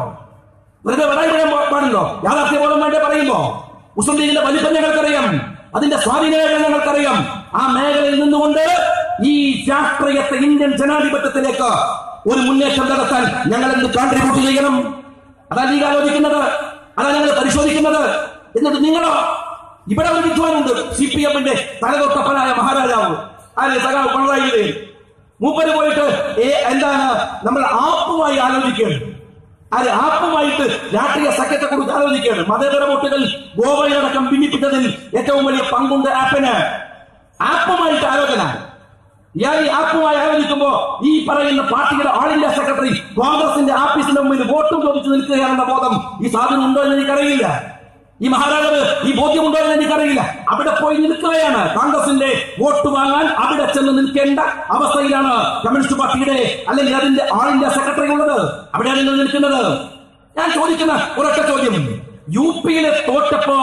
വെറുതെ വടയിടാൻ പാടുണ്ടോ? യാഥാർത്ഥ്യബോധം വേണ്ടി പറയുമ്പോ മുസ്ലിം ലീഗിന്റെ വലിപ്പം ഞങ്ങൾക്കറിയാം, അതിന്റെ സ്വാധീനങ്ങൾ ഞങ്ങൾക്കറിയാം. ആ മേഖലയിൽ നിന്നുകൊണ്ട് ഈ രാഷ്ട്രീയത്തെ ഇന്ത്യൻ ജനാധിപത്യത്തിലേക്ക് ഒരു മുന്നേറ്റം നടത്താൻ ഞങ്ങൾ എന്ത് കോൺട്രിബ്യൂട്ട് ചെയ്യണം? അതാ ലീഗ് ആലോചിക്കുന്നത്, അതാ ഞങ്ങൾ പരിശോധിക്കുന്നത്. എന്നിട്ട് നിങ്ങളോ? ഇവിടെ ഒരു വിദ്വാനുണ്ട്, CPM-ന്റെ തലതൊട്ടപ്പനായ മഹാരാജാവ്, ആരെ സഖാവ് പിണറായി. മൂപ്പര് പോയിട്ട് എന്താണ് നമ്മൾ ആപ്പുമായി ആലോചിക്കുകയാണ്. അത് ആപ്പുമായിട്ട് രാഷ്ട്രീയ സഖ്യത്തെ കുറിച്ച് ആലോചിക്കുകയാണ്. മതേതര വോട്ടുകൾ ഗോവയിലടക്കം ഭിന്നിപ്പിച്ചതിൽ ഏറ്റവും വലിയ പങ്കുണ്ട് ആപ്പിന്. ആപ്പുമായിട്ട് ആലോചന. ഇയാൾ ഈ ആപ്പുമായി ആലോചിക്കുമ്പോ ഈ പറയുന്ന പാർട്ടിയുടെ ഓൾ ഇന്ത്യ സെക്രട്ടറി കോൺഗ്രസിന്റെ ആഫീസിന്റെ മുമ്പിൽ വോട്ടും ചോദിച്ചു നിൽക്കുകയാണെന്ന ബോധം ഈ സാധനം ഉണ്ടോ എന്ന് എനിക്കറിയില്ല. ഈ മഹാരാജാവ് ഈ ബോധ്യമുണ്ടോ എന്ന് എനിക്കറിയില്ല. അവിടെ പോയി നിൽക്കുകയാണ്. കോൺഗ്രസിന്റെ വോട്ട് വാങ്ങാൻ അവിടെ ചെന്ന് നിൽക്കേണ്ട അവസ്ഥയിലാണ് കമ്മ്യൂണിസ്റ്റ് പാർട്ടിയുടെ അല്ലെങ്കിൽ അതിന്റെ ഓൾ ഇന്ത്യ സെക്രട്ടറി ഉള്ളത്. അവിടെയാണ് നിങ്ങൾ നിൽക്കുന്നത്. ഞാൻ ചോദിക്കുന്ന ഒരൊറ്റ ചോദ്യം, യു പിയിലെ തോറ്റപ്പോ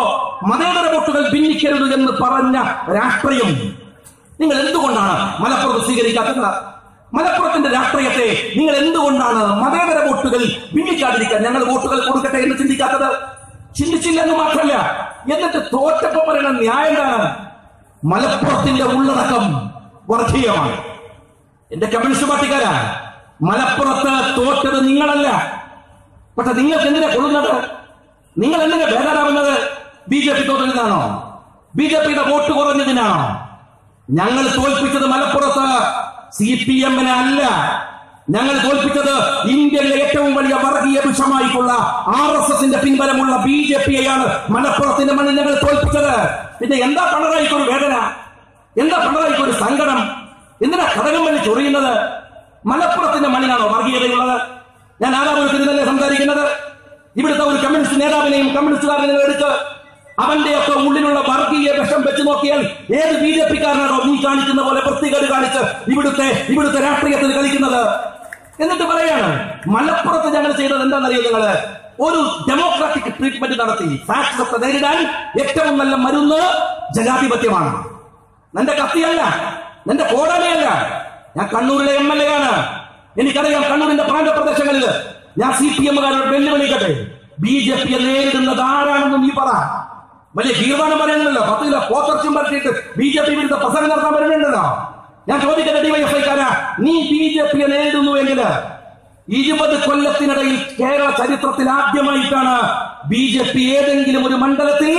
മതേതര വോട്ടുകൾ ഭിന്നിക്കരുത് എന്ന് പറഞ്ഞ രാഷ്ട്രീയം നിങ്ങൾ എന്തുകൊണ്ടാണ് മലപ്പുറത്ത് സ്വീകരിക്കാത്തത്? മലപ്പുറത്തിന്റെ രാഷ്ട്രീയത്തെ നിങ്ങൾ എന്തുകൊണ്ടാണ് മതേതര വോട്ടുകൾ ഭിന്നിക്കാതിരിക്കാൻ ഞങ്ങൾ വോട്ടുകൾ കൊടുക്കട്ടെ എന്ന് ചിന്തിക്കാത്തത്? ചിന്തിച്ചില്ല എന്ന് മാത്രമല്ല, എന്നിട്ട് തോറ്റപ്പോ പറയുന്ന ന്യായം എന്താണ്? മലപ്പുറത്തിന്റെ ഉള്ളടക്കം വർഗീയമാണ്. എന്റെ കമ്മ്യൂണിസ്റ്റ് പാർട്ടിക്കാരാ, മലപ്പുറത്ത് തോറ്റത് നിങ്ങളല്ല. പക്ഷെ നിങ്ങൾക്ക് എന്തിനാ കൊള്ളുന്നത്? നിങ്ങൾ എന്തിനാ ഭേദാറാവുന്നത്? BJP തോറ്റതിനാണോ? BJPയുടെ വോട്ട് കുറഞ്ഞതിനാണോ? ഞങ്ങൾ തോൽപ്പിച്ചത് മലപ്പുറത്ത് CPM-നെ അല്ല. ഞങ്ങൾ തോൽപ്പിച്ചത് ഇന്ത്യയിലെ ഏറ്റവും വലിയ വർഗീയ വിഷമായിട്ടുള്ള RSS-ന്റെ പിൻബലമുള്ള BJP-യെയാണ് മലപ്പുറത്തിന്റെ മണ്ണിൽ ഞങ്ങൾ തോൽപ്പിച്ചത്. പിന്നെ എന്താ പിണറായിക്കൊരു വേദന? എന്താ പിണറായിക്കൊരു സങ്കടം? എന്തിനാ കടകം വഴി ചൊറിയുന്നത്? മലപ്പുറത്തിന്റെ മണ്ണിലാണോ വർഗീയതയുള്ളത്? ഞാൻ ആരാപുരത്തിൽ നിന്നല്ലേ സംസാരിക്കുന്നത്. ഇവിടുത്തെ ഒരു കമ്മ്യൂണിസ്റ്റ് നേതാവിനെയും കമ്മ്യൂണിസ്റ്റുകാരനെയും എടുത്ത് അവന്റെയൊക്കെ ഉള്ളിലുള്ള വർഗീയ വിഷം വെച്ച് നോക്കിയാൽ ഏത് BJP-കാരനാണോ നീ കാണിക്കുന്ന പോലെ വൃത്തികേട് കാണിച്ച് ഇവിടുത്തെ രാഷ്ട്രീയത്തിൽ കളിക്കുന്നത്? എന്നിട്ട് പറയാണ് മലപ്പുറത്ത് ഞങ്ങൾ ചെയ്തത് എന്താണെന്നറിയോ? നിങ്ങള് ഒരു ഡെമോക്രാറ്റിക് ട്രീറ്റ്മെന്റ് നടത്തി. ഫാക്ടറൊക്കെ നേരിടാൻ ഏറ്റവും നല്ല മരുന്ന് ജനാധിപത്യമാണ്. നിന്റെ കത്തിയല്ല, നിന്റെ കോടാലിയല്ല. ഞാൻ കണ്ണൂരിലെ MLA ആണ്. എനിക്കറിയാം കണ്ണൂരിന്റെ പ്രാന്തപ്രദേശങ്ങളിൽ ഞാൻ CPM-കാരോട് വെല്ലുവിളിക്കട്ടെ, BJP-യെ നേരിടുന്നത് ആരാണെന്ന് നീ പറ. വലിയ തീർമാനം പറയുന്നുണ്ടല്ലോ, 10 കിലോ പോത്തർച്ചും പറ്റിയിട്ട് BJP വിരുദ്ധ പ്രസംഗം നടത്താൻ വരുന്നുണ്ടല്ലോ. ഞാൻ ചോദിക്കട്ടെ, DYFI-ക്കാരാ, നീ BJP-യെ നേരിടുന്നുവെങ്കിൽ 20 കൊല്ലത്തിനിടയിൽ കേരള ചരിത്രത്തിൽ ആദ്യമായിട്ടാണ് BJP ഏതെങ്കിലും ഒരു മണ്ഡലത്തിൽ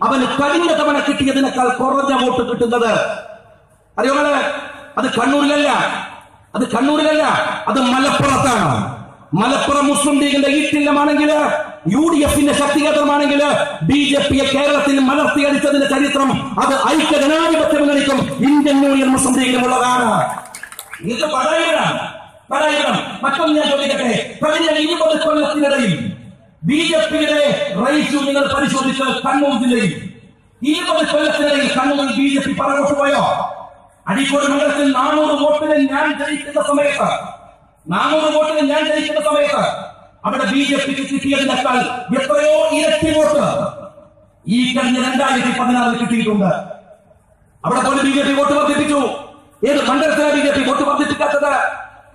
അവന് കഴിഞ്ഞ തവണ കിട്ടിയതിനേക്കാൾ കുറഞ്ഞ വോട്ട് കിട്ടുന്നത്. അറിയോളെ, അത് കണ്ണൂരിലല്ല, അത് മലപ്പുറത്താണ്. മലപ്പുറം മുസ്ലിം ലീഗിന്റെ ഈറ്റില്ലമാണെങ്കിൽ, UDF-ന്റെ ശക്തികേന്ദ്രമാണെങ്കിൽ BJP-യെ കേരളത്തിൽ മലർത്തിയടിച്ചതിന്റെ ചരിത്രം അത് ഐക്യ ജനാധിപത്യ മുന്നണിക്കും ഇന്ത്യൻ യൂണിയൻ മുസ്ലിം ലീഗിനുമുള്ളതാണ്. ഇത് പറയണം. മറ്റൊന്ന് ഞാൻ ചോദിക്കട്ടെ, കഴിഞ്ഞ 20 കൊല്ലത്തിനിടയിൽ BJP-യുടെ റേഷ്യൂ നിങ്ങൾ പരിശോധിച്ച് കണ്ണൂർ ജില്ലയിൽ 20 കൊല്ലത്തിനിടയിൽ കണ്ണൂരിൽ BJP പറകോട്ട് പോയോ? അഴീക്കോട് മണ്ഡലത്തിൽ 400 വോട്ടിന് ഞാൻ ജയിക്കുന്ന സമയത്ത് അവിടെ BJP-ക്ക് കിട്ടിയതിനേക്കാൾ എത്രയോ ഇരട്ടി വോട്ട് ഈ കഴിഞ്ഞ 2016 കിട്ടിയിട്ടുണ്ട്. അവിടെ പോലും BJP വോട്ട് വർദ്ധിപ്പിച്ചു. ഏത് മണ്ഡലത്തിലാണ് BJP വോട്ട് വർദ്ധിപ്പിക്കാത്തത്?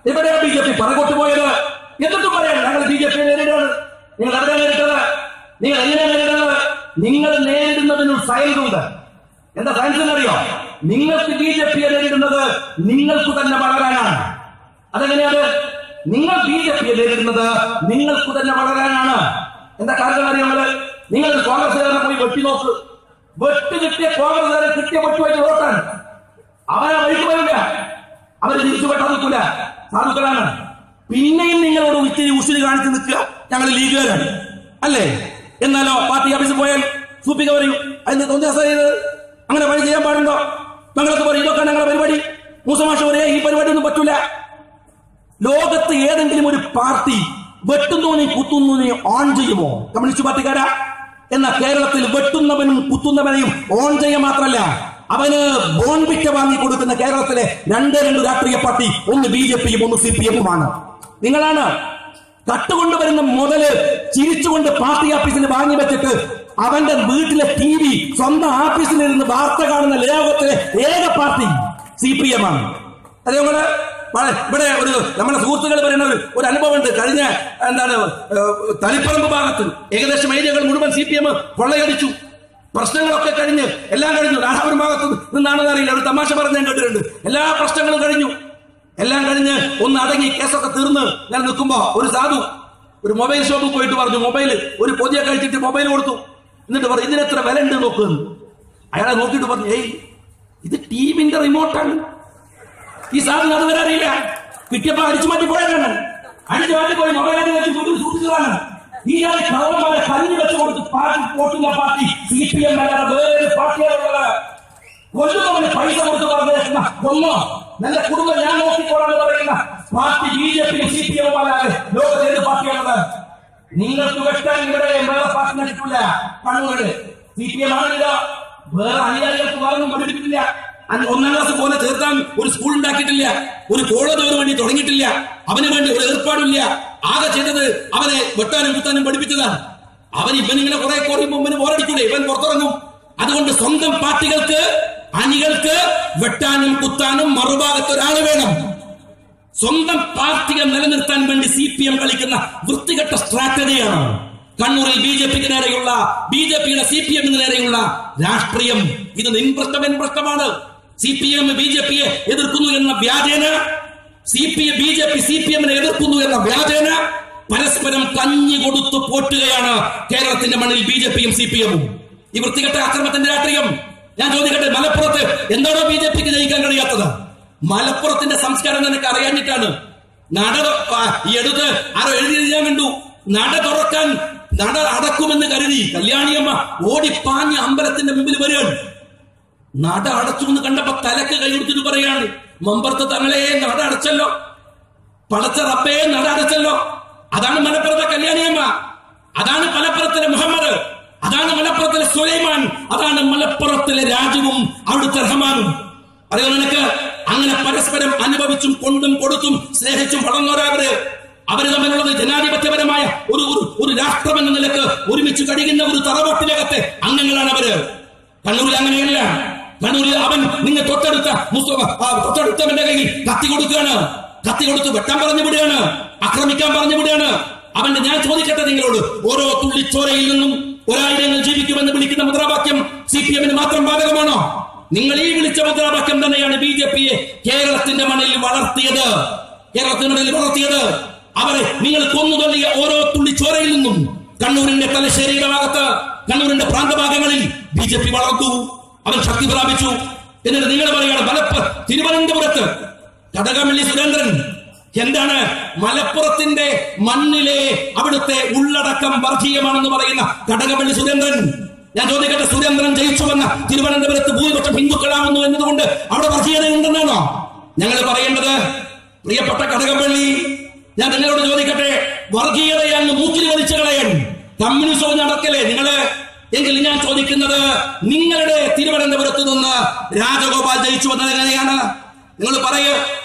എവിടെയാണ് BJP പറകോട്ട് പോയത്? എന്നിട്ടും പറയാം ഞങ്ങൾ BJP നേരിടുന്നത്. നിങ്ങൾ എവിടെ നേരിട്ടത്? നിങ്ങൾ എങ്ങനെ നേരിടുന്നത്? നിങ്ങൾ നേരിടുന്നതിന് സയൻസ് ഉണ്ട്. എന്താ സയൻസ് എന്നറിയോ? നിങ്ങൾക്ക് BJP-യെ നേരിടുന്നത് നിങ്ങൾക്ക് തന്നെ വളരാനാണ്. അതെങ്ങനെയാണ്? നിങ്ങൾ BJP-യെ നേരിടുന്നത് നിങ്ങൾക്ക് തന്നെ വളരാനാണ്. എന്താ കാരണം അറിയാമത്? നിങ്ങൾ കോൺഗ്രസ്സുകാരനെ പോയി വെട്ടി നോക്ക്. വെട്ട് കിട്ടിയ കോൺഗ്രസ്സുകാരെ കിട്ടിയ വെട്ടുമായിട്ട് വോട്ടാണ്. അവരെ വഴിക്ക് വരില്ല, അവര് തിരിച്ചു വെട്ടാൻ നിൽക്കില്ല. സാധുക്കളാണ്. പിന്നെയും നിങ്ങളോട് ഇത്തിരി ഉശിരി കാണിച്ച് നിൽക്കുക, ഞങ്ങൾ ലീഗുകാരാണ് അല്ലേ? എന്നാലോ പാർട്ടി ഓഫീസിൽ പോയാൽ സൂപ്പിക്ക പറയും, അതിന് തോന്നിയാസം ചെയ്ത് അങ്ങനെ പണി ചെയ്യാൻ പാടുണ്ടോ? ഞങ്ങളൊക്കെ പറയും ഇതൊക്കെ ഞങ്ങളുടെ പരിപാടി. മൂസമാഷ പറയാ ഈ പരിപാടി ഒന്നും പറ്റൂല. ലോകത്ത് ഏതെങ്കിലും ഒരു പാർട്ടി വെട്ടുന്നവനെയും കുത്തുന്നവനെയും ഓൺ ചെയ്യുമോ? കമ്മ്യൂണിസ്റ്റ് പാർട്ടിക്കാരാ. എന്നാൽ കേരളത്തിൽ വെട്ടുന്നവനും കുത്തുന്നവനെയും ഓൺ ചെയ്യുക മാത്രമല്ല, അവന് ബോൺവിറ്റ വാങ്ങി കൊടുക്കുന്ന കേരളത്തിലെ രണ്ട് രാഷ്ട്രീയ പാർട്ടി, ഒന്ന് BJP-യും ഒന്ന് CPM-ഉമാണ്. നിങ്ങളാണ് കട്ടുകൊണ്ടുവരുന്ന മുതല് ചിരിച്ചുകൊണ്ട് പാർട്ടി ഓഫീസിൽ വാങ്ങി വെച്ചിട്ട് അവന്റെ വീട്ടിലെ TV സ്വന്തം ഓഫീസിൽ ഇരുന്ന് വാർത്ത കാണുന്ന ലോകത്തിലെ ഏക പാർട്ടി CPM-ആണ്. അതേപോലെ ഇവിടെ ഒരു നമ്മുടെ സുഹൃത്തുക്കൾ പറയുന്ന ഒരു അനുഭവം ഉണ്ട്. കഴിഞ്ഞ തളിപ്പറമ്പ് ഭാഗത്ത് ഏകദേശം ഏരിയകൾ മുഴുവൻ CPM കൊള്ളയടിച്ചു. പ്രശ്നങ്ങളൊക്കെ കഴിഞ്ഞ് എല്ലാം കഴിഞ്ഞു. രാധാപുരം ഭാഗത്ത് നിന്നാണെന്ന് അറിയില്ല, ഒരു തമാശ പറഞ്ഞ് ഞാൻ കേട്ടിട്ടുണ്ട്. എല്ലാ പ്രശ്നങ്ങളും കഴിഞ്ഞു. എല്ലാം കഴിഞ്ഞ് ഒന്ന് അടങ്ങി കേസൊക്കെ തീർന്ന് ഞാൻ നിൽക്കുമ്പോ ഒരു സാധു ഒരു മൊബൈൽ ഷോപ്പിൽ പോയിട്ട് പറഞ്ഞു, മൊബൈൽ ഒരു പൊതിയെ കഴിച്ചിട്ട് മൊബൈൽ കൊടുത്തു. എന്നിട്ട് പറഞ്ഞു ഇതിനെത്ര വില ഉണ്ട് നോക്കുന്നു. അയാളെ നോക്കിയിട്ട് പറഞ്ഞു, ഏയ് ഇത് ടിവിന്റെ റിമോട്ടാണ്. ഈ സാധനം അത് വരെ അറിയില്ല. കിട്ടിയപ്പോ അടിച്ചു മാറ്റി പോയതാണ്. അടിച്ചു മാറ്റിപ്പോയി മൊബൈലിൽ വെച്ച് മുന്നിൽ സൂക്ഷിച്ചതാണ്. ഈ കള്ളന്മാരെ കല്ല് വെച്ച് കൊടുത്ത് പാർട്ടി പോട്ടുന്ന പാർട്ടി CPM അല്ലാതെ വേറൊരു പാർട്ടിയാണുള്ളത്. കൊല്ലുന്നവന് പൈസ കൊടുത്ത് പറഞ്ഞേക്കുന്ന കൊന്നോ നല്ല കുടുംബം ഞാൻ നോക്കിക്കോളാന്ന് പറയുന്ന പാർട്ടി BJP CPM അല്ലാതെ ലോകത്ത് ഏത് പാർട്ടിയാണുള്ളത്? നിങ്ങൾക്ക് വെട്ടാൻ ഇവിടെ വേറെ പാർട്ടി നടക്കില്ല. കണ്ണൂര് CPM ആണെങ്കിലോ വേറെ അനുയായികൾക്ക് വേറൊന്നും പഠിപ്പിക്കില്ല. 1ാം ക്ലാസ് പോലെ ചേർത്താൻ ഒരു സ്കൂൾ ഉണ്ടാക്കിയിട്ടില്ല, ഒരു കോളേജ് ഒരു വേണ്ടി തുടങ്ങിയിട്ടില്ല, അവന് വേണ്ടി ഒരു ഏർപ്പാടില്ല. ആകെ ചെയ്തത് അവനെ വെട്ടാനും കുത്താനും പഠിപ്പിച്ചതാണ്. ഇവനിങ്ങനെ കുറെ കുറയുമ്പോൾ ഇവന് ബോറടിക്കൂലേ, ഇവൻ പുറത്തിറങ്ങും. അതുകൊണ്ട് സ്വന്തം പാർട്ടികൾക്ക് അണികൾക്ക് വെട്ടാനും കുത്താനും മറുഭാഗത്ത് ഒരാൾ വേണം. സ്വന്തം പാർട്ടിയെ നിലനിർത്താൻ വേണ്ടി CPM കളിക്കുന്ന വൃത്തികെട്ട സ്ട്രാറ്റജിയാണ് കണ്ണൂരിൽ BJPക്ക് നേരെയുള്ള, BJPയുടെ CPMന് നേരെയുള്ള രാഷ്ട്രീയം. ഇത് നിൻപ്രശ്നമാണ്. CPM BJPയെ എതിർക്കുന്നു എന്ന വ്യാജേന, BJP CPMനെ എതിർക്കുന്നു എന്ന വ്യാജേന പരസ്പരം കഞ്ഞി കൊടുത്തു പോറ്റുകയാണ് കേരളത്തിന്റെ മണ്ണിൽ BJPയും CPMഉം. ഈ വൃത്തികെട്ട ആക്രമണത്തിന്റെ രാഷ്ട്രീയം. ഞാൻ ചോദിക്കട്ടെ, മലപ്പുറത്ത് എന്താണോ BJPക്ക് ജയിക്കാൻ കഴിയാത്തത്? മലപ്പുറത്തിന്റെ സംസ്കാരം നിനക്ക് അറിയാഞ്ഞിട്ടാണ്. ഈ അടുത്ത് ആരോ എഴുതിയത് ഞാൻ കണ്ടു. നട അടക്കുമെന്ന് കരുതി കല്യാണിയമ്മ ഓടിപ്പാഞ്ഞ് അമ്പലത്തിന്റെ മുമ്പിൽ വരികയാണ്. നട അടച്ചു എന്ന് കണ്ടപ്പോ തലക്ക് കൈകൊടുത്തിട്ട് പറയാണ്, മമ്പർത്ത് തങ്ങളെ നട അടച്ചല്ലോ, പടച്ച റബ്ബേ നട അടച്ചല്ലോ. അതാണ് മലപ്പുറത്തെ കല്യാണിയമ്മ, അതാണ് മലപ്പുറത്തിലെ മുഹമ്മദ്, അതാണ് മലപ്പുറത്തിലെ സുലൈമാൻ, അതാണ് മലപ്പുറത്തിലെ രാജുവും അവിടുത്തെ റഹ്മാനും. അറിയോ നിനക്ക്? അങ്ങനെ പരസ്പരം അനുഭവിച്ചും കൊണ്ടും കൊടുത്തും സ്നേഹിച്ചും വളർന്നവരവര്. അവര് തമ്മിലുള്ളത് ജനാധിപത്യപരമായ ഒരു രാഷ്ട്രം എന്ന നിലക്ക് ഒരുമിച്ച് കഴിയുന്ന ഒരു തറവട്ടിലകത്തെ അംഗങ്ങളാണ് അവര്. കണ്ണൂരിൽ അങ്ങനെയല്ല. കണ്ണൂരിൽ അവൻ നിങ്ങൾ തൊട്ടടുത്തവന്റെ കയ്യിൽ കത്തി കൊടുക്കുകയാണ്, കത്തി കൊടുത്ത് വെട്ടാൻ പറഞ്ഞു വിടുകയാണ്, ആക്രമിക്കാൻ പറഞ്ഞു വിടുകയാണ്. ഞാൻ ചോദിക്കട്ടെ നിങ്ങളോട്, ഓരോ തുള്ളിച്ചോരയിൽ നിന്നും 1000 ജീവിക്കുമെന്ന് വിളിക്കുന്ന മുദ്രാവാക്യം CPMന് മാത്രം ബാധകമാണോ? നിങ്ങൾ ഈ വിളിച്ച മുദ്രാവാക്യം തന്നെയാണ് BJPയെ കേരളത്തിന്റെ മണ്ണിൽ വളർത്തിയത്. അവരെ നിങ്ങൾ കൊന്നുതള്ളിയ ഓരോ തുള്ളി ചോരയിൽ നിന്നും കണ്ണൂരിന്റെ തലശ്ശേരിയുടെ ഭാഗത്ത്, കണ്ണൂരിന്റെ പ്രാന്തഭാഗങ്ങളിൽ BJP വളർന്നു, അവൻ ശക്തി പ്രാപിച്ചു. എന്നിട്ട് നിങ്ങൾ പറയുകയാണ് തിരുവനന്തപുരത്ത് കടകംപള്ളി സുരേന്ദ്രൻ എന്താണ് മലപ്പുറത്തിന്റെ മണ്ണിലെ അവിടുത്തെ ഉള്ളടക്കം വർഗീയമാണെന്ന് പറയുന്ന കടകംപള്ളി സുരേന്ദ്രൻ. ഞാൻ ചോദിക്കട്ടെ, സുരേന്ദ്രൻ ജയിച്ചു വന്ന തിരുവനന്തപുരത്ത് ഭൂരിപക്ഷം ഹിന്ദുക്കളാവുന്നു എന്നതുകൊണ്ട് അവിടെ വർഗീയതയുണ്ടെന്നാണോ ഞങ്ങൾ പറയേണ്ടത്? പ്രിയപ്പെട്ട കടകംപള്ളി, ഞാൻ നിങ്ങളോട് ചോദിക്കട്ടെ, വർഗീയതയാന്ന് മൂക്കിൽ വലിച്ചു കളയാൻ കമ്മ്യൂണിസവും നടക്കലേ നിങ്ങള്? എങ്കിൽ ഞാൻ ചോദിക്കുന്നത്, നിങ്ങളുടെ തിരുവനന്തപുരത്ത് നിന്ന് രാജഗോപാൽ ജയിച്ചു വന്നത് എങ്ങനെയാണ്? നിങ്ങൾ പറയൂ,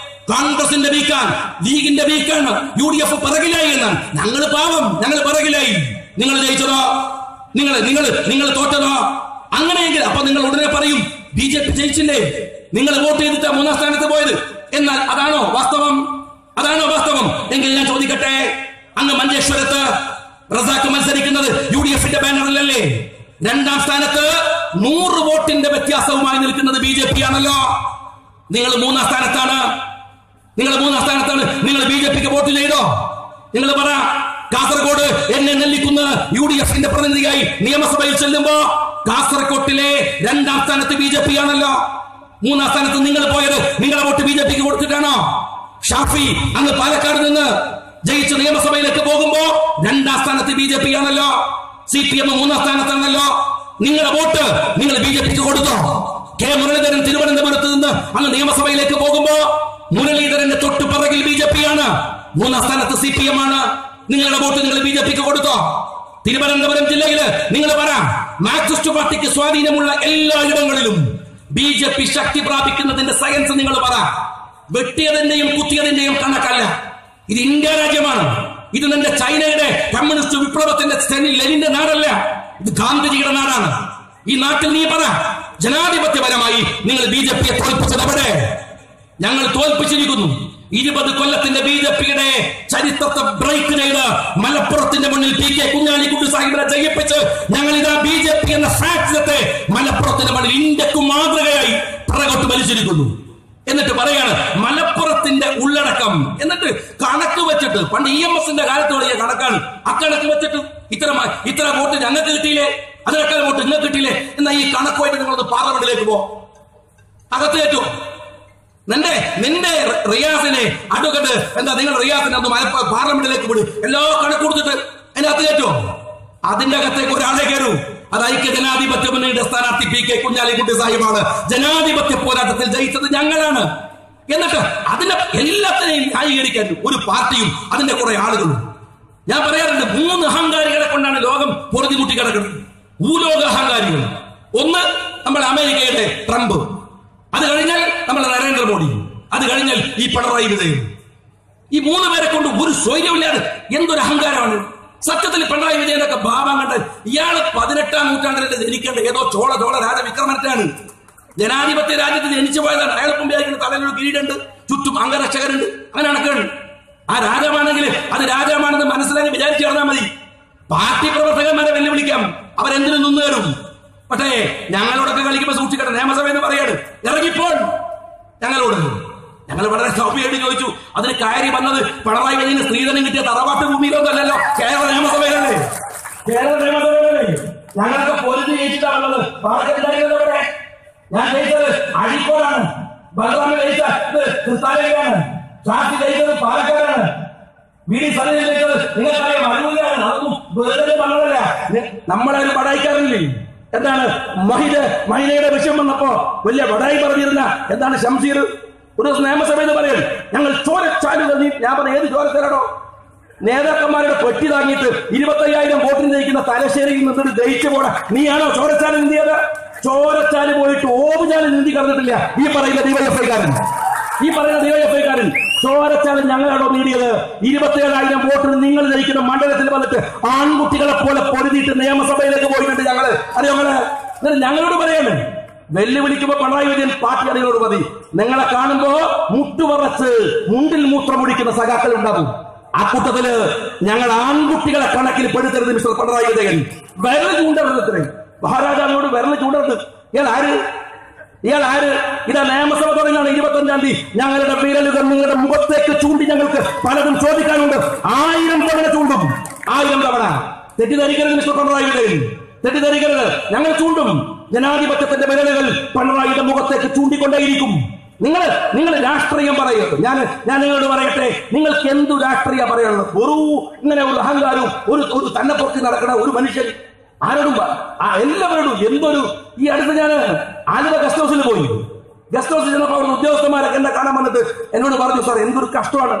കോൺഗ്രസിന്റെ വീക്കാണ്, ലീഗിന്റെ വീക്കാണ്, UDF പിറകിലായി എന്നാണ്. ഞങ്ങൾ പാവം, ഞങ്ങൾ പിറകിലായി. നിങ്ങൾ ജയിച്ചതോ? നിങ്ങൾ തോറ്റതോ? അങ്ങനെയെങ്കിൽ അപ്പൊ നിങ്ങൾ ഉടനെ പറയും BJP ജയിച്ചില്ലേ, നിങ്ങൾ വോട്ട് ചെയ്തിട്ട് 3ാം സ്ഥാനത്ത് പോയത്. എന്നാൽ അതാണോ വാസ്തവം? എങ്കിൽ ഞാൻ ചോദിക്കട്ടെ, അങ്ങ് മഞ്ചേശ്വരത്ത് റസാഖ് മത്സരിക്കുന്നത് UDFന്റെ ബാനറിലല്ലേ? 2ാം സ്ഥാനത്ത് 100 വോട്ടിന്റെ വ്യത്യാസവുമായി നിൽക്കുന്നത് BJP ആണല്ലോ. നിങ്ങൾ 3ാം സ്ഥാനത്താണ്. നിങ്ങൾ BJPക്ക് വോട്ട് ചെയ്തോ? നിങ്ങൾ പറ. കാസർഗോഡ് എന്നെ നെല്ലിക്കുന്ന UDFന്റെ പ്രതിനിധിയായി നിയമസഭയിൽ ചെല്ലുമ്പോ കാസർഗോട്ടിലെ 2ാം സ്ഥാനത്ത് BJP ആണല്ലോ. 3ാം സ്ഥാനത്ത് നിങ്ങൾ പോയത് നിങ്ങളുടെ വോട്ട് BJPക്ക് കൊടുത്തിട്ടാണോ? ഷാഫി അങ്ങ് പാലക്കാട് നിന്ന് ജയിച്ച് നിയമസഭയിലേക്ക് പോകുമ്പോ 2ാം സ്ഥാനത്ത് BJP ആണല്ലോ. CPM 3ാം സ്ഥാനത്താണല്ലോ. നിങ്ങളുടെ വോട്ട് നിങ്ങൾ BJPക്ക് കൊടുത്തോ? കെ മുരളീധരൻ തിരുവനന്തപുരത്ത് നിന്ന് അങ്ങ് നിയമസഭയിലേക്ക് പോകുമ്പോ മുരളീധരന്റെ തൊട്ടു പിറകിൽ BJP ആണ്, 3ാം സ്ഥാനത്ത് CPM ആണ്. നിങ്ങളുടെ വോട്ട് നിങ്ങൾ BJPക്ക് കൊടുത്തോ? തിരുവനന്തപുരം ജില്ലയില് നിങ്ങൾ പറ, മാർക്സിസ്റ്റ് പാർട്ടിക്ക് സ്വാധീനമുള്ള എല്ലാ ഇടങ്ങളിലും BJP ശക്തി പ്രാപിക്കുന്നതിന്റെ സയൻസ് നിങ്ങൾ പറ. വെട്ടിയതിന്റെയും കുത്തിയതിന്റെയും കണക്കല്ല. ഇത് ഇന്ത്യ രാജ്യമാണ്. ഇത് നിന്റെ ചൈനയുടെ കമ്മ്യൂണിസ്റ്റ് വിപ്ലവത്തിന്റെ ലെനിന്റെ നാടല്ല, ഇത് ഗാന്ധിജിയുടെ നാടാണ്. ഈ നാട്ടിൽ നീ പറ, ജനാധിപത്യപരമായി നിങ്ങൾ BJPയെ തോൽപ്പിച്ചത് എവിടെ? ഞങ്ങൾ തോൽപ്പിച്ചിരിക്കുന്നു. 20 കൊല്ലത്തിന്റെ BJPയുടെ ചരിത്രത്തെ ബ്രേക്ക് ചെയ്ത് മലപ്പുറത്തിന്റെ മുന്നിൽ PK കുഞ്ഞാലിക്കുട്ടി സാഹിബിനെ ജയിപ്പിച്ച് ഞങ്ങൾ ഇതാ BJP എന്ന ഫാക്ടത്തെ മലപ്പുറത്തിന്റെ മണ്ണിൽ ഇന്ത്യക്ക് മാതൃകയായി പുറകോട്ട് വലിച്ചിരിക്കുന്നു. എന്നിട്ട് പറയാണ് മലപ്പുറത്തിന്റെ ഉള്ളടക്കം. എന്നിട്ട് കണക്ക് വെച്ചിട്ട്, പണ്ട് EMSന്റെ കാലത്ത് തുടങ്ങിയ കണക്കാണ്, അക്കണക്ക് വെച്ചിട്ട് ഇത്ര വോട്ട് ഞങ്ങൾക്ക് കിട്ടിയില്ലേ, അതിനേക്കാൾ വോട്ട് നിങ്ങൾക്ക് കിട്ടിയില്ലേ എന്നാ ഈ കണക്കുമായിട്ട് നിങ്ങളത് പാർലമെന്റിലേക്ക് പോ, അകത്ത് കയറ്റും. നിന്റെ റിയാസിനെ അഡ്വക്കേറ്റ് നിങ്ങൾ റിയാസിനെ ഒന്ന് പാർലമെന്റിലേക്ക് വിട്, എല്ലാ കണക്ക് കൊടുത്തിട്ട് അതിനകത്ത് കയറ്റോ. അതിന്റെ അകത്തേക്ക് ഒരാളെ കയറൂ. അത് ഐക്യ ജനാധിപത്യ മുന്നണിയുടെ സ്ഥാനാർത്ഥി പി കെ കുഞ്ഞാലിക്കുട്ടി സാഹിബാണ്. ജനാധിപത്യ പോരാട്ടത്തിൽ ജയിച്ചത് ഞങ്ങളാണ്. എന്നിട്ട് അതിന്റെ എല്ലാത്തിനെയും ന്യായീകരിക്കാൻ ഒരു പാർട്ടിയും അതിന്റെ കുറെ ആളുകളും. ഞാൻ പറയാറുണ്ട്, 3 അഹങ്കാരികളെ കൊണ്ടാണ് ലോകം പൊറുതിമുട്ടി കിടക്കുന്നത്. ഭൂലോക അഹങ്കാരികൾ. ഒന്ന് നമ്മൾ അമേരിക്കയുടെ ട്രംപ്, അത് കഴിഞ്ഞാൽ നമ്മൾ നരേന്ദ്രമോദി, അത് കഴിഞ്ഞാൽ ഈ പിണറായി വിജയൻ. ഈ 3 പേരെ കൊണ്ട് ഒരു സ്വൈര്യമില്ലാതെ എന്തൊരു അഹങ്കാരമാണ്. സത്യത്തിൽ പിണറായി വിജയനൊക്കെ ഭാവം കണ്ടാൽ ഇയാള് 18ാം നൂറ്റാണ്ടിൽ ജനിക്കേണ്ട ഏതോ ചോള രാജവിക്രമനാണ്. ജനാധിപത്യ രാജ്യത്ത് ജനിച്ചു പോയതാണ്. അയാൾക്കും വിചാരിക്കുന്ന തലയിലൊരു കിരീടമുണ്ട്, ചുറ്റും അംഗരക്ഷകരുണ്ട്, അങ്ങനെ നടക്കുകയാണ്. ആ രാജാവാണെങ്കിൽ അത് രാജാവാണെന്ന് മനസ്സിലാക്കി വിചാരിച്ചു നടന്നാൽ മതി. പാർട്ടി പ്രവർത്തകന്മാരെ വെല്ലുവിളിക്കാം, അവരെന്തിനും നിന്ന് തരും. പക്ഷേ ഞങ്ങളോടൊക്കെ കളിക്കുമ്പോൾ സൂക്ഷിക്കട്ടെ. നിയമസഭ എന്ന് പറയാണ് ഇറങ്ങിപ്പോൾ ഞങ്ങൾ വളരെ സൗമ്യമായിട്ട് ചോദിച്ചു. അതിന് കയറി വന്നത് പിണറായി വിജയന് സ്ത്രീധനം കിട്ടിയ തറവാട്ട് ഭൂമിയിലൊന്നല്ലോ, കേരള നിയമസഭയിലല്ലേ. ഞങ്ങൾക്ക് പൊരുതി ജയിച്ചിട്ടാണുള്ളത്. ഞാൻ ജയിച്ചത് അഴീക്കോടാണ്, ബലറാമൻ ജയിച്ചത് തൃത്താലയിലാണ്, ഷാഫി ജയിച്ചത് പാലക്കാടാണ്, വി ഡി സതീശൻ ജയിച്ചത് നിങ്ങൾക്കറിയാം അരൂരിലാണ്. അതൊന്നും വെറുതെ പറഞ്ഞതല്ല. നമ്മളെ ഒരു പടായിക്കാറില്ലേ. എന്താണ് മഹിലയുടെ വിഷയം വന്നപ്പോ വലിയ വടായി പറഞ്ഞിരുന്ന എന്താണ് ഷംസീർ ഒരു ദിവസം നിയമസഭയിൽ പറയും, ഞങ്ങൾ ചോരച്ചാലുകൾ. ഞാൻ പറഞ്ഞ ഏത് ചോരച്ചാലാണോ? നേതാക്കന്മാരുടെ പെട്ടി താങ്ങിയിട്ട് 25,000 വോട്ടിന് ജയിക്കുന്ന തലശ്ശേരിയിൽ നിന്നിട്ട് ജയിച്ചു പോടാ, നീയാണോ ചോരച്ചാല് നീന്തിയത്? ചോരച്ചാല് പോയിട്ട് ഓവുചാല് നീന്തി കടന്നിട്ടില്ല ഈ പറയുന്ന ഡിവൈഎഫ്ഐക്കാരൻ. ചോരച്ചാല് ഞങ്ങളാണോ നേടിയത്? 27,000 വോട്ടിന് നിങ്ങൾ ജയിക്കുന്ന മണ്ഡലത്തിൽ വന്നിട്ട് ആൺകുട്ടികളെ പോലെ പൊരുതിയിട്ട് നിയമസഭയിലേക്ക് പോയിട്ടുണ്ട് ഞങ്ങള്. ഞങ്ങളോട് പറയാണ്, വെല്ലുവിളിക്കുമ്പോ പിണറായി വിജയൻ പാർട്ടി അണികളോട് മതി. നിങ്ങളെ കാണുമ്പോ മുട്ടുപറച്ച് മുണ്ടിൽ മൂത്രമൊഴിക്കുന്ന സഖാക്കൾ ഉണ്ടാകും. ആ കൂട്ടത്തില് ഞങ്ങൾ ആൺകുട്ടികളെ കണക്കിൽ പെടുത്തരുത് മിസ്റ്റർ പിണറായി വിജയൻ. വിരൽ ചൂണ്ടരുത്, മഹാരാജാവിനോട് വിരൽ ചൂണ്ടരുത്. ഇയാൾ ആര്? ഇതാ നിയമസഭ തുടങ്ങാണ് 25-ാം തീയതി. ഞങ്ങളുടെ വിരലുകൾ നിങ്ങളുടെ മുഖത്തേക്ക് ചൂണ്ടി ഞങ്ങൾക്ക് പലതും ചോദിക്കാനുണ്ട്. 1000 തവണ ചൂണ്ടും, 1000 തവണ. തെറ്റിദ്ധരിക്കരുത് മിസ്റ്റർ പിണറായി വിജയൻ, തെറ്റിദ്ധരിക്കരുത്. ഞങ്ങൾ ചൂണ്ടും. ജനാധിപത്യത്തിന്റെ വിരലുകൾ പിണറായിയുടെ മുഖത്തേക്ക് ചൂണ്ടിക്കൊണ്ടേയിരിക്കും. നിങ്ങൾ രാഷ്ട്രീയം പറയരുത്. ഞാൻ നിങ്ങളോട് പറയട്ടെ, നിങ്ങൾക്ക് എന്തു രാഷ്ട്രീയ പറയാനുള്ളത്? ഒരു ഇങ്ങനെ ഒരു അഹങ്കാരവും ഒരു തന്നെ പുറത്ത് നടക്കുന്ന ഒരു മനുഷ്യൻ ആരോടും എല്ലാവരോടും എന്തൊരു. ഈ അടുത്ത് ഞാൻ ആലുവ ഗസ്റ്റ് ഹൗസിൽ പോയി. ഗസ്റ്റ് ഹൗസിൽ ചെന്നപ്പോൾ അവിടെ ഉദ്യോഗസ്ഥന്മാരൊക്കെ എന്നെ കാണാൻ വന്നിട്ട് എന്നോട് പറഞ്ഞു, സാർ എന്തൊരു കഷ്ടമാണ്.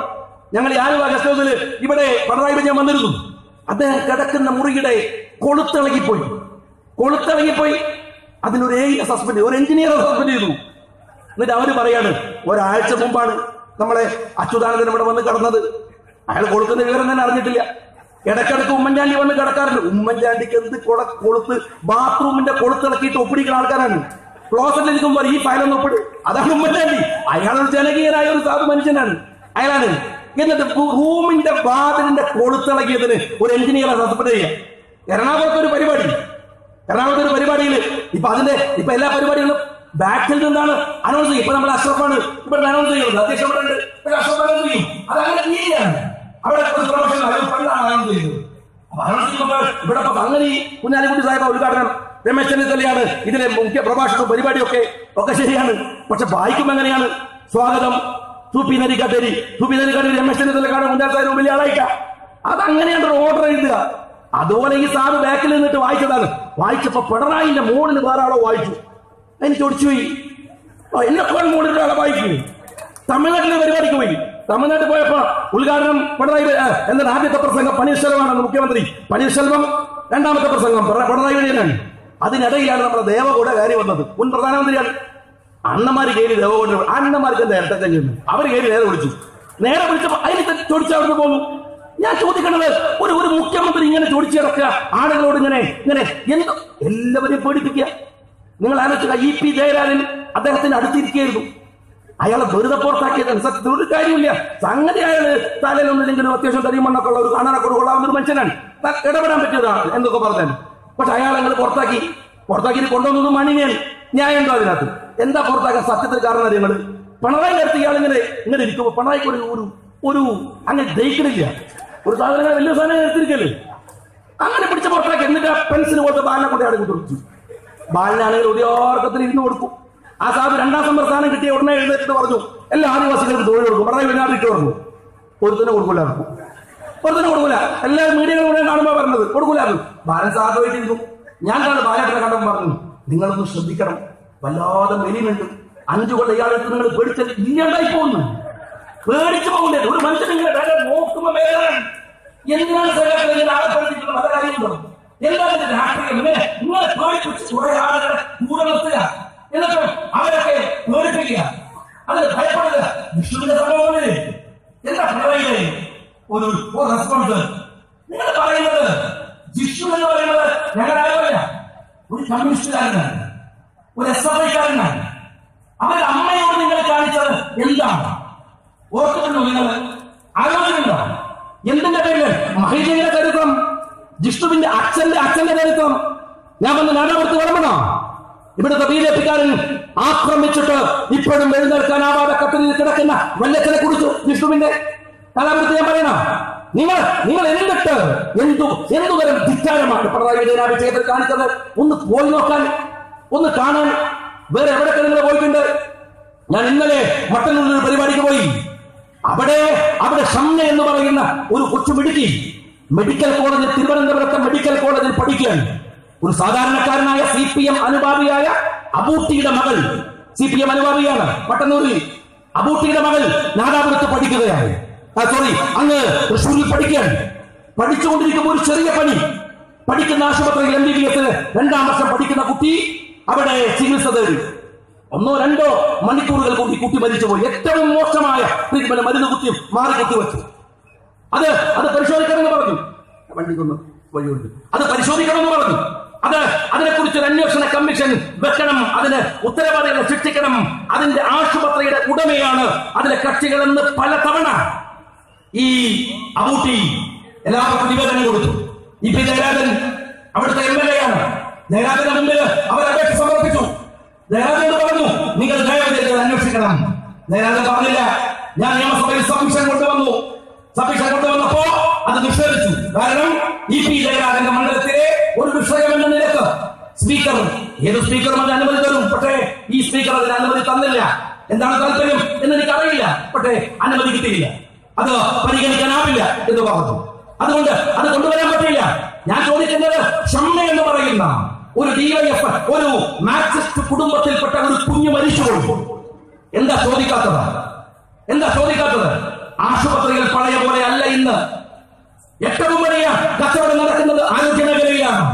ഞങ്ങൾ ഈ ആലുവ ഗസ്റ്റ് ഹൗസിൽ ഇവിടെ പിണറായി വിജയൻ വന്നിരുന്നു. അദ്ദേഹം കിടക്കുന്ന മുറിയുടെ കൊളുത്തിളകിപ്പോയി. അതിനൊരു സസ്പെൻഡ്, ഒരു എഞ്ചിനീയറെ സസ്പെൻഡ് ചെയ്തു. എന്നിട്ട് അവര് പറയാണ്, ഒരാഴ്ച മുമ്പാണ് നമ്മളെ അച്യുതാനന്ദൻ ഇവിടെ വന്ന് കിടന്നത്. അയാൾ കൊളുക്കുന്ന വിവരം തന്നെ അറിഞ്ഞിട്ടില്ല. ഇടക്കിടക്ക് ഉമ്മൻചാണ്ടി വന്ന് കിടക്കാറുണ്ട്. ഉമ്മൻചാണ്ടിക്ക് എന്ത് കൊളുത്ത്, ബാത്റൂമിന്റെ കൊളുത്തിളക്കിയിട്ട് ഒപ്പിടിക്കുന്ന ആൾക്കാരാണ്. ക്ലോസറ്റിൽ ഇരിക്കുമ്പോൾ ഈ ഫയലൊന്ന് ഒപ്പിട്. അതാണ് ഉമ്മൻചാണ്ടി. അയാളൊരു ജനകീയനായ ഒരു സാധു മനുഷ്യനാണ് അയാളാണ്. എന്നിട്ട് റൂമിന്റെ വാതിലിന്റെ കൊളുത്തിളക്കിയതിന് ഒരു എഞ്ചിനീയറെ സസ്പെൻഡ് ചെയ്യാം. എറണാകുളത്ത് ഒരു പരിപാടിയിൽ ഇപ്പൊ എല്ലാ പരിപാടികളും ബാക്കിൽ നിന്നാണ് അനൗൺസ് ചെയ്യും. ഇപ്പൊ നമ്മൾ അഷ്റഫാണ് ഇവിടെ അനൗൺസ് ചെയ്യുന്നത്, അധ്യക്ഷൻ അഷ്റഫ് അനൗൺസ് ചെയ്യും. അതങ്ങനെ രീതിയാണ് അവിടെ അനൗൺസ് ചെയ്യുന്നത്. ഇവിടെ അങ്ങനെ കുഞ്ഞാലിക്കുട്ടി സാഹിബ് ഉദ്ഘാടനം, രമേശ് ചെന്നിത്തലയാണ് ഇതിലെ മുഖ്യ പ്രഭാഷണവും പരിപാടിയൊക്കെ ശരിയാണ്. പക്ഷെ വായിക്കും എങ്ങനെയാണ്? സ്വാഗതം സൂപ്പി നരിക്കാട്ടേരി രമേശ് ചെന്നിത്തല കാണും കുഞ്ഞാലിക്കുട്ടി വലിയ ആളായിട്ടാ. അതങ്ങനെയാണ് ഓർഡർ എഴുതുക. അതുപോലെ ഈ സാറ് ബാക്കിൽ നിന്നിട്ട് വായിച്ചതാണ്. വായിച്ചപ്പോ പിണറായിന്റെ മോളിൽ വേറെ ആളോ വായിച്ചു. എനിക്ക് ഒടിച്ചുപോയി. എന്നെക്കാൾ മോളിൽ ആളെ വായിക്കും. തമിഴ്നാട്ടിലെ പരിപാടിക്ക് പോയി. തമിഴ്നാട്ടിൽ പോയപ്പോ ഉദ്ഘാടനം പിണറായി എന്താണ് ആദ്യത്തെ പ്രസംഗം പനീർശെൽവമാണ് മുഖ്യമന്ത്രി. പനീർശെൽവം രണ്ടാമത്തെ പ്രസംഗം പിണറായി വിജയനാണ്. അതിനിടയിലാണ് നമ്മുടെ ദേവഗൗഡ കയറി വന്നത്. മുൻ പ്രധാനമന്ത്രിയാണ്. അണ്ണന്മാര് കയറി ദേവഗൗഡ, അണ്ണന്മാർക്ക് എന്താ ഇരട്ട ചെയ്യുന്നു. അവർ കയറി നേരെ വിളിച്ചപ്പോ അതിന് ചോദിച്ചാൽ അവിടുന്ന് പോകുന്നു. ഞാൻ ചോദിക്കണത്, ഒരു മുഖ്യമന്ത്രി ഇങ്ങനെ ചോദിച്ചു കിടക്കുക ആളുകളോട് ഇങ്ങനെ എന്തോ എല്ലാവരെയും പേടിപ്പിക്കുക. നിങ്ങൾ ആലോചിക്കുക, ഇ പി ജയരാജൻ അദ്ദേഹത്തിന് അടുത്തിരിക്കുകയായിരുന്നു. അയാളെ വെറുതെ പുറത്താക്കിയതാണ്. സത്യത്തിൽ ഒരു കാര്യമില്ല. സംഗതി അയാള് തലയിലൊന്നില്ലെങ്കിലും അത്യാവശ്യം തരിമണ്ണൊക്കെ ഉള്ള ഒരു കാണാനൊക്കെ കൊള്ളാവുന്ന ഒരു മനുഷ്യനാണ്. ഇടപെടാൻ പറ്റിയതാണ് എന്തൊക്കെ പറഞ്ഞാൽ. പക്ഷെ അയാൾ നിങ്ങൾ പുറത്താക്കി കൊണ്ടുവന്നതും മണിനെയാണ്. ന്യായം ഉണ്ടോ അതിനകത്ത്? എന്താ പുറത്താക്കാൻ സത്യത്തിൽ കാരണം അറിയുന്നത്? പിണറായി അടുത്ത് ഇയാൾ ഇങ്ങനെ ഇരിക്കുമ്പോൾ പിണറായിക്ക് ഒരു അങ്ങനെ ജയിക്കണില്ല. ഒരു സാധനങ്ങൾ വലിയ സാധനം എടുത്തിരിക്കല്ലേ, അങ്ങനെ പിടിച്ച പുറത്താക്കി. എന്നിട്ട് ആ പെൻസിന് പോലത്തെ ബാലിനെ കൊണ്ട് അവിടെ കൊടുത്തു. ബാലിനാണെങ്കിൽ ഉദ്യോഗത്തിൽ ഇരുന്ന് കൊടുക്കും. ആ സാബ് 2ാം നമ്പർ സ്ഥാനം കിട്ടിയ ഉടനെ എഴുന്നേറ്റ് പറഞ്ഞു എല്ലാ ആദിവാസികൾക്കും തൊഴിൽ കൊടുക്കും. പിണറായി വിനാട്ടിട്ട് പറഞ്ഞു ഒരുത്തന്നെ കൊടുക്കൂലായിരുന്നു, ഒരുത്തന്നെ കൊടുക്കൂല. എല്ലാ മീഡിയകളും കൂടെ കാണുമ്പോൾ പറഞ്ഞത് കൊടുക്കൂലായിരുന്നു. ബാലൻ സാധുവായിട്ടിരുന്നു. ഞാൻ ബാലേട്ടനെ കണ്ടപ്പോൾ പറഞ്ഞു നിങ്ങളൊന്ന് ശ്രദ്ധിക്കണം, വല്ലാതെ മെലിയുന്നുണ്ട്. 5 കൊല്ലം ഇയാളെടുത്ത് നിങ്ങൾ പേടിച്ചത് ഇല്ലാണ്ടായി പോകുന്നു. പേടിച്ചു പോകില്ലേ? ഒരു മനുഷ്യൻ നിങ്ങളെ വേറെ നോക്കുമ്പോ വേറെ എന്തിനാണ് ആളെ പഠിച്ചിട്ടുള്ള പല കാര്യമുണ്ടോ? എന്താണ് രാഷ്ട്രീയം? നിങ്ങളെ പേടിപ്പിച്ച് കുറെ ആളുകളെ കൂടെ നിർത്തുക, എന്നിട്ട് അവരൊക്കെ പേടിപ്പിക്കുക, അതിന് ഭയപ്പെടുക. വിഷ്ണുവിന്റെ സംഭവം എന്താ പിണറായിയുടെ ഒരു റെസ്പോൺസ്? നിങ്ങൾ പറയുന്നത് ജിഷു എന്ന് പറയുന്നത് ഞങ്ങളാരുമല്ല, ഒരു കമ്മ്യൂണിസ്റ്റുകാരനാണ്, ഒരു SFIക്കാരനാണ്. അവരുടെ അമ്മയോട് നിങ്ങൾ കാണിച്ചത് എന്താണ്? ഓർക്കുന്നുണ്ടോ? നിങ്ങൾ ആലോചനയുണ്ടോ? എന്തിന്റെ പേരിൽ? മഹിജയുടെ ചരിത്രം, ജിഷ്ണുവിന്റെ അച്ഛന്റെ ചരിത്രം. ഞാൻ വന്ന് നാടാപുരത്ത് വളമണോ? ഇവിടുത്തെ BJP-കാരൻ ആക്രമിച്ചിട്ട് ഇപ്പോഴും എഴുന്നേൽക്കാനാവാതെ കത്തിരിൽ കിടക്കുന്ന വല്ലച്ചനെ കുറിച്ചു ജിഷ്ണുവിന്റെ നാടാപുരത്ത് ഞാൻ പറയണോ? നിങ്ങൾ എന്നിട്ട് എന്തുതരം ധിക്കാരമാണ് പിണറായി വിജയൻ വിഷയത്തിൽ കാണിച്ചത്? ഒന്ന് പോയി നോക്കാൻ, ഒന്ന് കാണാൻ. വേറെ എവിടെയൊക്കെ നിങ്ങൾ പോയിട്ടുണ്ട്? ഞാൻ ഇന്നലെ മട്ടന്നൂരിൽ ഒരു പരിപാടിക്ക് പോയി. അവിടെ ഷംന എന്ന് പറയുന്ന ഒരു കൊച്ചു മിടുക്കി മെഡിക്കൽ കോളേജിൽ, തിരുവനന്തപുരത്തെ മെഡിക്കൽ കോളേജിൽ പഠിക്കുകയാണ്. ഒരു സാധാരണക്കാരനായ CPM അനുഭാവിയായ അബൂട്ടിയുടെ മകൾ, CPM അനുഭാവിയാണ് മട്ടന്നൂരിൽ, അബൂട്ടിയുടെ മകൾ നാദാപുരത്ത് പഠിക്കുകയാണ്. അങ്ങ് തൃശ്ശൂരിൽ പഠിക്കുകയാണ്. പഠിച്ചുകൊണ്ടിരിക്കുമ്പോൾ ഒരു ചെറിയ പണി, പഠിക്കുന്ന ആശുപത്രിയിൽ MBBS 2ാം വർഷം പഠിക്കുന്ന കുട്ടി അവിടെ ചികിത്സ തേടി 1-2 മണിക്കൂറുകൾ കൂടി കുട്ടി മരിച്ചുപോയി. ഏറ്റവും മോശമായ ട്രീറ്റ്മെന്റ്, മരുന്ന് കുത്തി മാറി കുത്തിവെച്ചു. അത് പരിശോധിക്കണമെന്ന് പറഞ്ഞു. വണ്ടിക്കൊന്ന് വഴിയുണ്ട്, അത് പരിശോധിക്കണമെന്ന് പറഞ്ഞു. അതിനെക്കുറിച്ച് ഒരു അന്വേഷണ കമ്മീഷൻ വെക്കണം, അതിന് ഉത്തരവാദികളെ ശിക്ഷിക്കണം. അതിന്റെ ആശുപത്രിയുടെ ഉടമയാണ് അതിലെ കക്ഷികളെന്ന് പലതവണ ഈ അബൂട്ടി എല്ലാവർക്കും നിവേദനം കൊടുത്തു. ഇപ്പൊ ജയരാജൻ അവിടുത്തെ MLA ആണ്. ജയരാജന്റെ മുമ്പിൽ അവർ അപേക്ഷ സമർപ്പിച്ചു. ജയരാജനോട് പറഞ്ഞു നിങ്ങൾ ദയവ് അന്വേഷിക്കണം. ജയരാജൻ പറഞ്ഞില്ല. ഞാൻ നിയമസഭയിൽ സബ്മിഷൻ കൊണ്ടുവന്നപ്പോ അത് നിഷേധിച്ചു. കാരണം EP ജയരാജന്റെ മണ്ഡലത്തിലെ ഒരു വിഷയം എന്ന നിലക്ക് സ്പീക്കർ, ഏത് സ്പീക്കറും അത് അനുമതി തരും, പക്ഷേ ഈ സ്പീക്കർ അതിന് അനുമതി തന്നില്ല. എന്താണ് താല്പര്യം എന്ന് എനിക്കറിയില്ല, പക്ഷേ അനുമതി കിട്ടിയില്ല. അത് പരിഗണിക്കാനാവില്ല എന്ന് പറഞ്ഞു. അതുകൊണ്ട് അത് കൊണ്ടുവരാൻ പറ്റില്ല. ഞാൻ ചോദിക്കുന്നത്, ഷംന എന്ന് പറയുന്ന ഒരു DYF, ഒരു മാർക്സിസ്റ്റ് കുടുംബത്തിൽപ്പെട്ട ഒരു കുഞ്ഞു മരിച്ചുപോയി. എന്താ ചോദിക്കാത്തത്? ആശുപത്രികൾ പഴയ പോലെ അല്ല ഇന്ന്. ഏറ്റവും വലിയ കച്ചവടം നടക്കുന്നത് ആരോഗ്യ മേഖലയിലാണ്.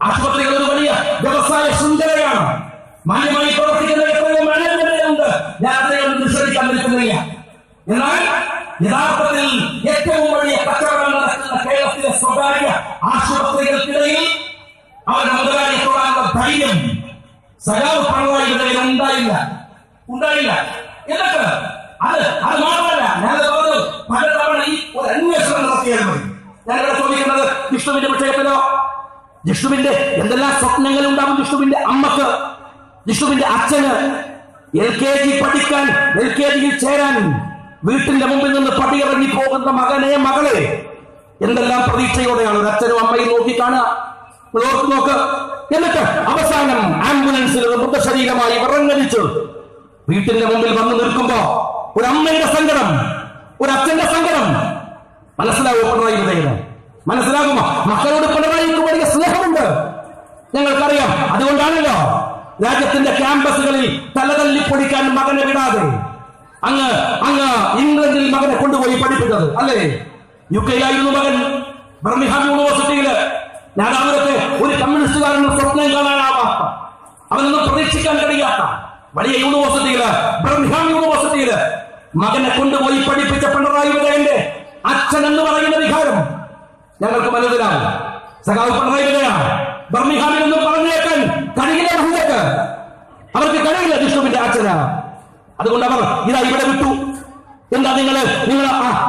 ആശുപത്രികൾ ഒരു വലിയ വ്യവസായ ശൃംഖലയാണ്. മാന്യമായി പ്രവർത്തിക്കുന്ന എത്രയോ മാനേജ്മെന്റുകളുണ്ട്. ഞാൻ അതിനെയൊന്നും നിഷേധിക്കാൻ നിൽക്കുന്നില്ല. എന്നാൽ യഥാർത്ഥത്തിൽ ഏറ്റവും വലിയ കച്ചവടം നടക്കുന്ന കേരളത്തിലെ സ്വകാര്യ ആശുപത്രികൾക്കിടയിൽ അവരുടെ മുതലാളിത്തോടാനുള്ള ധൈര്യം സഖാവ് പിണറായി വിജയൻ ഉണ്ടായില്ല. എന്നിട്ട് അത് മാത്രമല്ല, ഞാനത് പറഞ്ഞു പലതവണ ഈ ഒരു അന്വേഷണം നടത്തിയാൽ മതി. ഞാനിവിടെ ചോദിക്കുന്നത്, വിഷ്ണുവിന്റെ വിഷയത്തിലോ, ജിഷ്ണുവിന്റെ എന്തെല്ലാം സ്വപ്നങ്ങൾ ഉണ്ടാവും ജിഷ്ണുവിന്റെ അമ്മക്ക്, ജിഷ്ണുവിന്റെ അച്ഛന് LKG പഠിക്കാൻ, LKGയിൽ ചേരാൻ വീട്ടിന്റെ മുമ്പിൽ നിന്ന് പടിയിറങ്ങി പോകുന്ന മകളെ എന്തെല്ലാം പ്രതീക്ഷയോടെയാണ് ഒരു അച്ഛനും അമ്മയും നോക്കി കാണുക. നോക്ക്. എന്നിട്ട് അവസാനം ആംബുലൻസിൽ മൃതശരീരമായി വിറങ്ങലിച്ച് വീട്ടിന്റെ മുമ്പിൽ വന്നു നിൽക്കുമ്പോ ഒരു അമ്മയുടെ സങ്കടം, ഒരു അച്ഛന്റെ സങ്കടം മനസ്സിലാവും പിണറായി വിജയന്. മനസ്സിലാകുമോ? മക്കളോട് പിണറായിക്ക് വലിയ സ്നേഹമുണ്ട്, ഞങ്ങൾക്കറിയാം. അതുകൊണ്ടാണല്ലോ രാജ്യത്തിന്റെ ക്യാമ്പസുകളിൽ തലതല്ലിപ്പൊടിക്കാൻ മകനെ വിടാതെ അങ്ങ് ഇംഗ്ലണ്ടിൽ മകനെ കൊണ്ടുപോയി പഠിപ്പിച്ചത് അല്ലേ? UK-യിലായിരുന്നു മകൻ. ബർമിംഗ്ഹാം യൂണിവേഴ്സിറ്റിയില് നാദാപുരത്തെ ഒരു കമ്മ്യൂണിസ്റ്റുകാരന് സ്വപ്നം കാണാനാവാത്ത, അവനൊന്നും പ്രതീക്ഷിക്കാൻ കഴിയാത്ത വലിയ യൂണിവേഴ്സിറ്റിയില്, ബർമിംഗ്ഹാം യൂണിവേഴ്സിറ്റിയില് മകനെ കൊണ്ടുപോയി പഠിപ്പിച്ച പിണറായി വിജയന്റെ അച്ഛൻ എന്ന് പറയുന്ന വികാരം ഞങ്ങൾക്ക് മനസ്സിലാവും. സഖാവ് പിണറായി വിജയ ബർമിംഗ്ഹാമിൽ നിന്നും പറഞ്ഞേക്കാൻ കഴിയില്ല. മഹിളക്ക് അവർക്ക് കഴിയില്ല ജിഷ്ണുവിന്റെ അച്ഛന്. അതുകൊണ്ട് അവർ ഇവിടെ വിട്ടു. എന്താ നിങ്ങൾ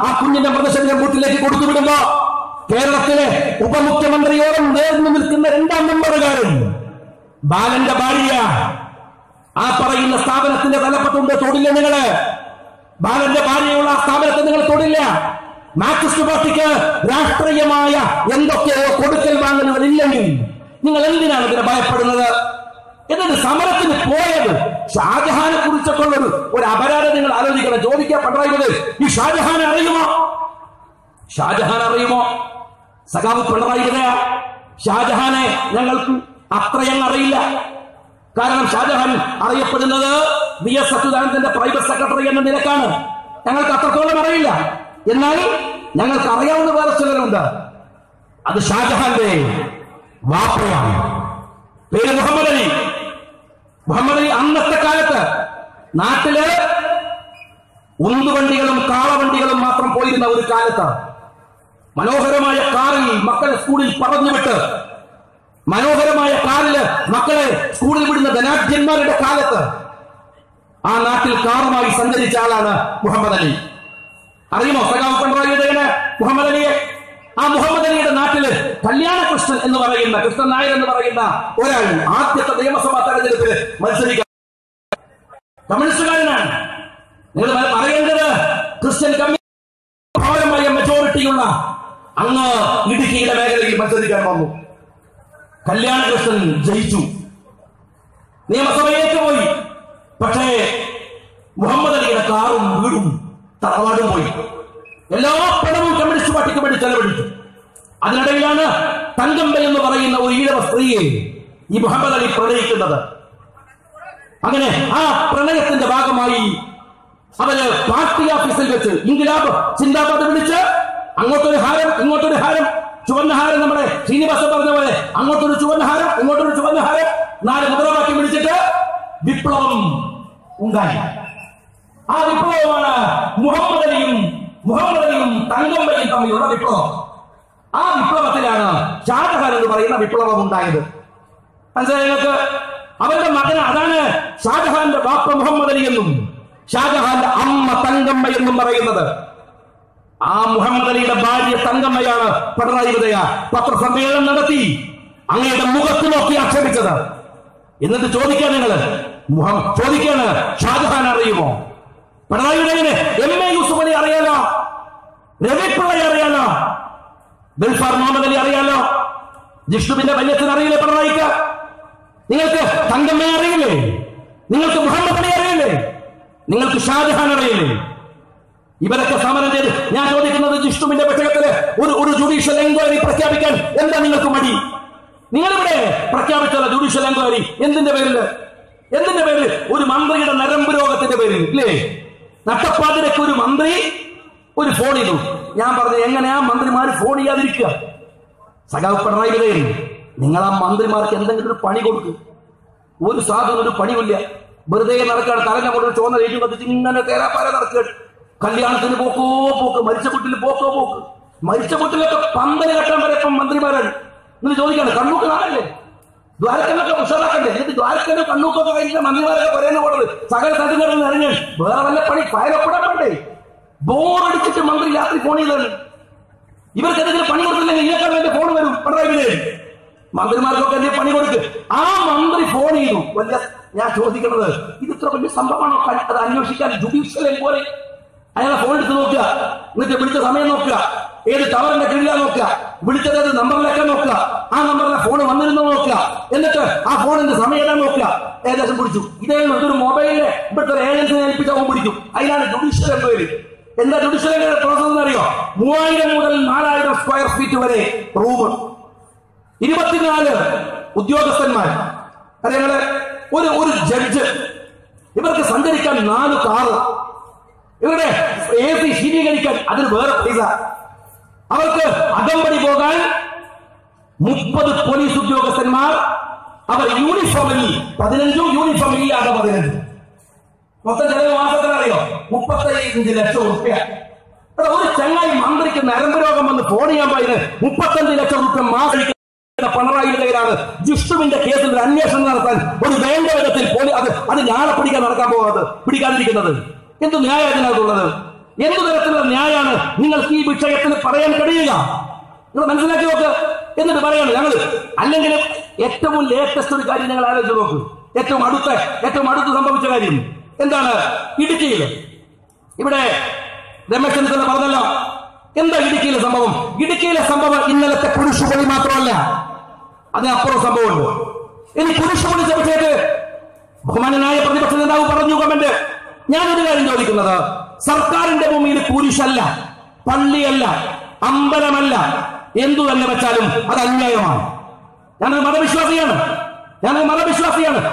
ആ കുഞ്ഞിന്റെ മൃതശരീരം വീട്ടിലേക്ക് കൊടുത്തു വിടുമ്പോ കേരളത്തിലെ ഉപമുഖ്യമന്ത്രിയോളം നേർന്നു നിൽക്കുന്ന 2ാം നമ്പറുകാരൻ ബാലന്റെ ഭാര്യ ആ പറയുന്ന സ്ഥാപനത്തിന്റെ തലപ്പത്തുണ്ട്. തൊടില്ല നിങ്ങള്. ബാലന്റെ ഭാര്യയുള്ള ആ സ്ഥാപനത്തെ നിങ്ങൾ തൊടില്ല. മാർക്സിസ്റ്റ് പാർട്ടിക്ക് രാഷ്ട്രീയമായ എന്തൊക്കെയോ കൊടുക്കൽ വാങ്ങലുകൾ ഇല്ലെങ്കിൽ നിങ്ങൾ എന്തിനാണ് ഇതിനെ ഭയപ്പെടുന്നത്? എന്നിട്ട് സമരത്തിന് പോയത്. ഷാജഹാനെ കുറിച്ചൊക്കെ ഉള്ള ഒരു അപരാധം നിങ്ങൾ ആലോചിക്കണം. ചോദിക്കാൻ പിണറായി ഈ ഷാജഹാനെ അറിയുമോ? ഷാജഹാൻ അറിയുമോ? സഖാവ് പിണറായി വിജയൻ ഷാജഹാനെ ഞങ്ങൾക്ക് അത്രയങ്ങ് അറിയില്ല. കാരണം ഷാജഹാൻ അറിയപ്പെടുന്നത് VS അച്യുതാനന്ദന്റെ പ്രൈവറ്റ് സെക്രട്ടറി എന്ന നിലക്കാണ്. ഞങ്ങൾക്ക് അത്രത്തോളം അറിയില്ല. എന്നാൽ ഞങ്ങൾക്ക് അറിയാവുന്ന വേറെ ചിലരുണ്ട്. അത് ഷാജഹാന്റെ വാപ്പയാണ്. പേര് മുഹമ്മദ് അലി. മുഹമ്മദ് അലി അന്നത്തെ കാലത്ത് നാട്ടില് ഉന്തുവണ്ടികളും കാളവണ്ടികളും മാത്രം പോയിരുന്ന ഒരു കാലത്ത് മനോഹരമായ കാറിൽ മക്കളെ സ്കൂളിൽ പറഞ്ഞുവിട്ട് മനോഹരമായ കാറില് മക്കളെ സ്കൂളിൽ വിടുന്ന ധനാഢ്യന്മാരുടെ കാലത്ത് ആ നാട്ടിൽ കാറുമായി സഞ്ചരിച്ച ആളാണ് മുഹമ്മദ് അലി. അറിയുമോ സഖാവ് പിണറായി വിജയന് മുഹമ്മദ് അലിയെ? ആ മുഹമ്മദ് അലിയുടെ നാട്ടില് കല്യാണകൃഷ്ണൻ എന്ന് പറയുന്ന, കൃഷ്ണൻ നായർ എന്ന് പറയുന്ന ഒരാൾ ആദ്യത്തെ നിയമസഭാ തെരഞ്ഞെടുപ്പിൽ മത്സരിക്കാൻ കമ്മ്യൂണിസ്റ്റുകാരനാണ്. നിങ്ങൾ പറയേണ്ടത് ക്രിസ്ത്യൻ കമ്മ്യൂണിസ്റ്റ് മെജോറിറ്റിയുള്ള അങ്ങ് ഇടുക്കിയുടെ മേഖലയിൽ മത്സരിക്കാൻ വന്നു. കല്യാണകൃഷ്ണൻ ജയിച്ചു, നിയമസഭയിലേക്ക് പോയി. പക്ഷേ മുഹമ്മദ് അലിയുടെ കാറും വീടും തറവാടും പോയി. എല്ലാ പണവും കമ്മ്യൂണിസ്റ്റ് പാർട്ടിക്ക് വേണ്ടി ചെലവഴിച്ചു. അതിനിടയിലാണ് തങ്കമ്പ എന്ന് പറയുന്ന ഒരു ഈഴവ സ്ത്രീയെ ഈ മുഹമ്മദ് അലി പ്രണയിക്കുന്നത്. അങ്ങനെ ആ പ്രണയത്തിന്റെ ഭാഗമായി അവര് പാർട്ടി ഓഫീസിൽ വെച്ച് ഇൻകിലാബ് സിന്ദാബാദ് വിളിച്ച് അങ്ങോട്ടൊരു ഹാരം ഇങ്ങോട്ടൊരു ഹാരം, ചുവന്ന ഹാരം നമ്മുടെ ശ്രീനിവാസൻ പറഞ്ഞ പോലെ അങ്ങോട്ടൊരു ചുവന്ന ഹാരം ഇങ്ങോട്ടൊരു ചുവന്ന ഹാരം, 4 മുദ്രാവാക്യം വിളിച്ചിട്ട് വിപ്ലവം ഉണ്ടായി. ആ വിപ്ലവമാണ് മുഹമ്മദ് അലിയും തങ്കമ്പയും തമ്മിലുള്ള വിപ്ലവം. ആ വിപ്ലവത്തിലാണ് ഷാജഹാൻ എന്ന് പറയുന്ന വിപ്ലവം ഉണ്ടായത്. മനസ്സിലായി നിങ്ങൾക്ക്? അവരുടെ മകൻ, അതാണ് ഷാജഹാന്റെ ബാപ്പ മുഹമ്മദ് അലി എന്നും ഷാജഹാന്റെ അമ്മ തങ്കമ്മ എന്നും പറയുന്നത്. ആ മുഹമ്മദ് അലിയുടെ ഭാര്യ തങ്കമ്മയാണ് പിണറായി വിജയൻ പത്രസമ്മേളനം നടത്തി അങ്ങയുടെ മുഖത്ത് നോക്കി ആക്ഷേപിച്ചത്. എന്നിട്ട് ചോദിക്കാണ് ഷാജഹാൻ അറിയുമോ? പിണറായി വിജയന് MA യൂസുഫ് അലി അറിയാലോ, രവിപിള്ളയെ അറിയാലോ, ഗൾഫാർ മുഹമ്മദ് അലി അറിയാലോ, ജിഷ്ണുവിന്റെ വല്യച്ഛൻ അറിയില്ലേ പിണറായിക്ക്? നിങ്ങൾക്ക് തങ്കമ്മയെ അറിയില്ലേ? നിങ്ങൾക്ക് മുഹമ്മദ് അലി അറിയില്ലേ? നിങ്ങൾക്ക് ഷാജഹാൻ അറിയില്ലേ? ഇവരൊക്കെ സമരം ചെയ്ത് ഞാൻ ചോദിക്കുന്നത്, ജിഷ്ണുവിന്റെ വിഷയത്തില് ഒരു ജുഡീഷ്യൽ എൻക്വയറി പ്രഖ്യാപിക്കാൻ എന്താ നിങ്ങൾക്ക് മടി? നിങ്ങളിവിടെ പ്രഖ്യാപിച്ചല്ലോ ജുഡീഷ്യൽ എൻക്വയറി. എന്തിന്റെ പേരില്? ഒരു മന്ത്രിയുടെ നരമ്പ് രോഗത്തിന്റെ പേരിൽ ഇല്ലേ? നട്ടപ്പാതിരക്ക് ഒരു മന്ത്രി ഒരു ഫോൺ ചെയ്തു. ഞാൻ പറഞ്ഞു, എങ്ങനെയാ മന്ത്രിമാര് ഫോൺ ചെയ്യാതിരിക്കുക? സഖാവ് പിണറായി വിജയൻ, നിങ്ങൾ ആ മന്ത്രിമാർക്ക് എന്തെങ്കിലും ഒരു പണി കൊടുക്കും. ഒരു സാധനം ഒരു പണിയില്ല, വെറുതെ നടക്കുകയാണ്. തലനെ കൊണ്ട് ചോന്ന ഏറ്റവും കത്തിച്ച് ഇങ്ങനെ തേരാപ്പാര നടക്കുകയാണ്. കല്യാണത്തിന് പോക്ക്, മരിച്ച വീട്ടിൽ പോക്ക്. മരിച്ച വീട്ടിലൊക്കെ പന്തല് കെട്ടാൻ വരെ ഇപ്പം മന്ത്രിമാരാണ്. നിങ്ങൾ ചോദിക്കാണ്, കണ്ണൂക്ക് കാണല്ലേ? ദ്വാരക്കനൊക്കെ ഉഷാറാക്കണ്ടേ? എന്നിട്ട് ദ്വാരക്കനും കണ്ണൂക്കൊക്കെ കഴിഞ്ഞ മന്ത്രിമാരൊക്കെ പറയുന്ന പോണത് സകല തട്ടുകളിൽ നിറഞ്ഞ് വേറെ വല്ല പണി ഫയലപ്പെടാൻ വേണ്ടേ? ബോറടിച്ചിട്ട് മന്ത്രി രാത്രി ഫോൺ ചെയ്താണ്. ഇവർക്ക് എന്തെങ്കിലും പണി കൊടുത്തില്ലെങ്കിൽ ഇതിനേക്കാൾ വേണ്ടി ഫോൺ വരും പിണറായി വിജയൻ. മന്ത്രിമാർക്കൊക്കെ എന്തെങ്കിലും പണി കൊടുക്ക്. ആ മന്ത്രി ഫോൺ ചെയ്തു. ഞാൻ ചോദിക്കുന്നത്, ഇത് ഇത്ര വലിയ സംഭവമാണോ? അത് അന്വേഷിക്കാൻ ജുഡീഷ്യൽ എൻക്വയറി. അയാളെ ഫോൺ എടുത്ത് നോക്കുക, എന്നിട്ട് വിളിച്ച സമയം നോക്കുക, ഏത് ടവറിന്റെ കീഴിലാ നോക്കുക, വിളിച്ചത് ഏത് നമ്പറിലൊക്കെ നോക്കുക, ആ നമ്പറിലെ ഫോൺ വന്നിരുന്നോ നോക്കുക, എന്നിട്ട് ആ ഫോണിന്റെ സമയം നോക്കുക. ഏകദേശം പിടിച്ചു. ഇതൊരു മൊബൈലിലെ ഇവിടുത്തെ ഒരു ഏജൻസിനെ ഏൽപ്പിച്ച ഫോൺ പിടിക്കും. അതിനാണ് ജുഡീഷ്യൽ എൻക്വയറി. എന്താ ജുഡീഷ്യൽ എൻക്വയറി പ്രോസസ് എന്നറിയോ? 3000 മുതൽ 4000 സ്ക്വയർ ഫീറ്റ് വരെ റൂം, 24 ഉദ്യോഗസ്ഥന്മാർ, അറിയാങ്ങളെ ഒരു ജഡ്ജ്, ഇവർക്ക് സഞ്ചരിക്കാൻ 4 കാറ്, ഇവരുടെ AC ശീതീകരിക്കാൻ അതിന് വേറെ പൈസ, അവർക്ക് അകമ്പടി പോകാൻ 30 പോലീസ് ഉദ്യോഗസ്ഥന്മാർ, അവർ യൂണിഫോമിൽ 15, യൂണിഫോം ഇല്ലാതെ 15. മൊത്തം ചെലവ് മാസത്തിനറിയോ? 35 ലക്ഷം റുപ്യ. ഒരു ചങ്ങായി മന്ത്രിക്ക് നരമ്പ് രോഗം വന്ന് ഫോൺ ചെയ്യാൻ പോയത് 35 ലക്ഷം റുപ്യ മാസം. പിണറായി വിജയനാണ് ജിഷ്ണുവിന്റെ കേസിൽ ഒരു അന്വേഷണം നടത്താൻ ഒരു വേണ്ട വിധത്തിൽ അത് ഞാളെ പിടിക്കാതിരിക്കുന്നത്. എന്ത് ന്യായം അതിനകത്തുള്ളത്? എന്തു തരത്തിലുള്ള ന്യായമാണ് നിങ്ങൾക്ക് ഈ വിഷയത്തിൽ പറയാൻ കഴിയുക? നിങ്ങൾ മനസ്സിലാക്കി നോക്ക്. എന്നിട്ട് പറയാണ് ഞങ്ങൾ, അല്ലെങ്കിൽ ഏറ്റവും ലേറ്റസ്റ്റ് ഒരു കാര്യം ഞങ്ങൾ ആലോചിച്ച് നോക്ക്. ഏറ്റവും അടുത്ത് സംഭവിച്ച കാര്യം എന്താണ്? ഇടുക്കിയിൽ ഇവിടെ രമേശ് ചെന്നിത്തല പറഞ്ഞല്ലോ. എന്താ ഇടുക്കിയിലെ സംഭവം? ഇടുക്കിയിലെ സംഭവം ഇന്നലത്തെ കുരിശുപണി മാത്രമല്ല, അതിനപ്പുറം സംഭവമുണ്ട്. ഇനി കുരിശ് പിടിച്ച വിഷയത്തിൽ ബഹുമാനനായ പ്രതിപക്ഷ നേതാവ് പറഞ്ഞു കമന്റ്. ഞാനൊരു കാര്യം ചോദിക്കുന്നത്, സർക്കാരിന്റെ ഭൂമിയിൽ കുരിശല്ല, പള്ളിയല്ല, അമ്പലമല്ല, എന്തു തന്നെ വെച്ചാലും അത് അന്യായമാണ്. ഞാനൊരു മതവിശ്വാസിയാണ്.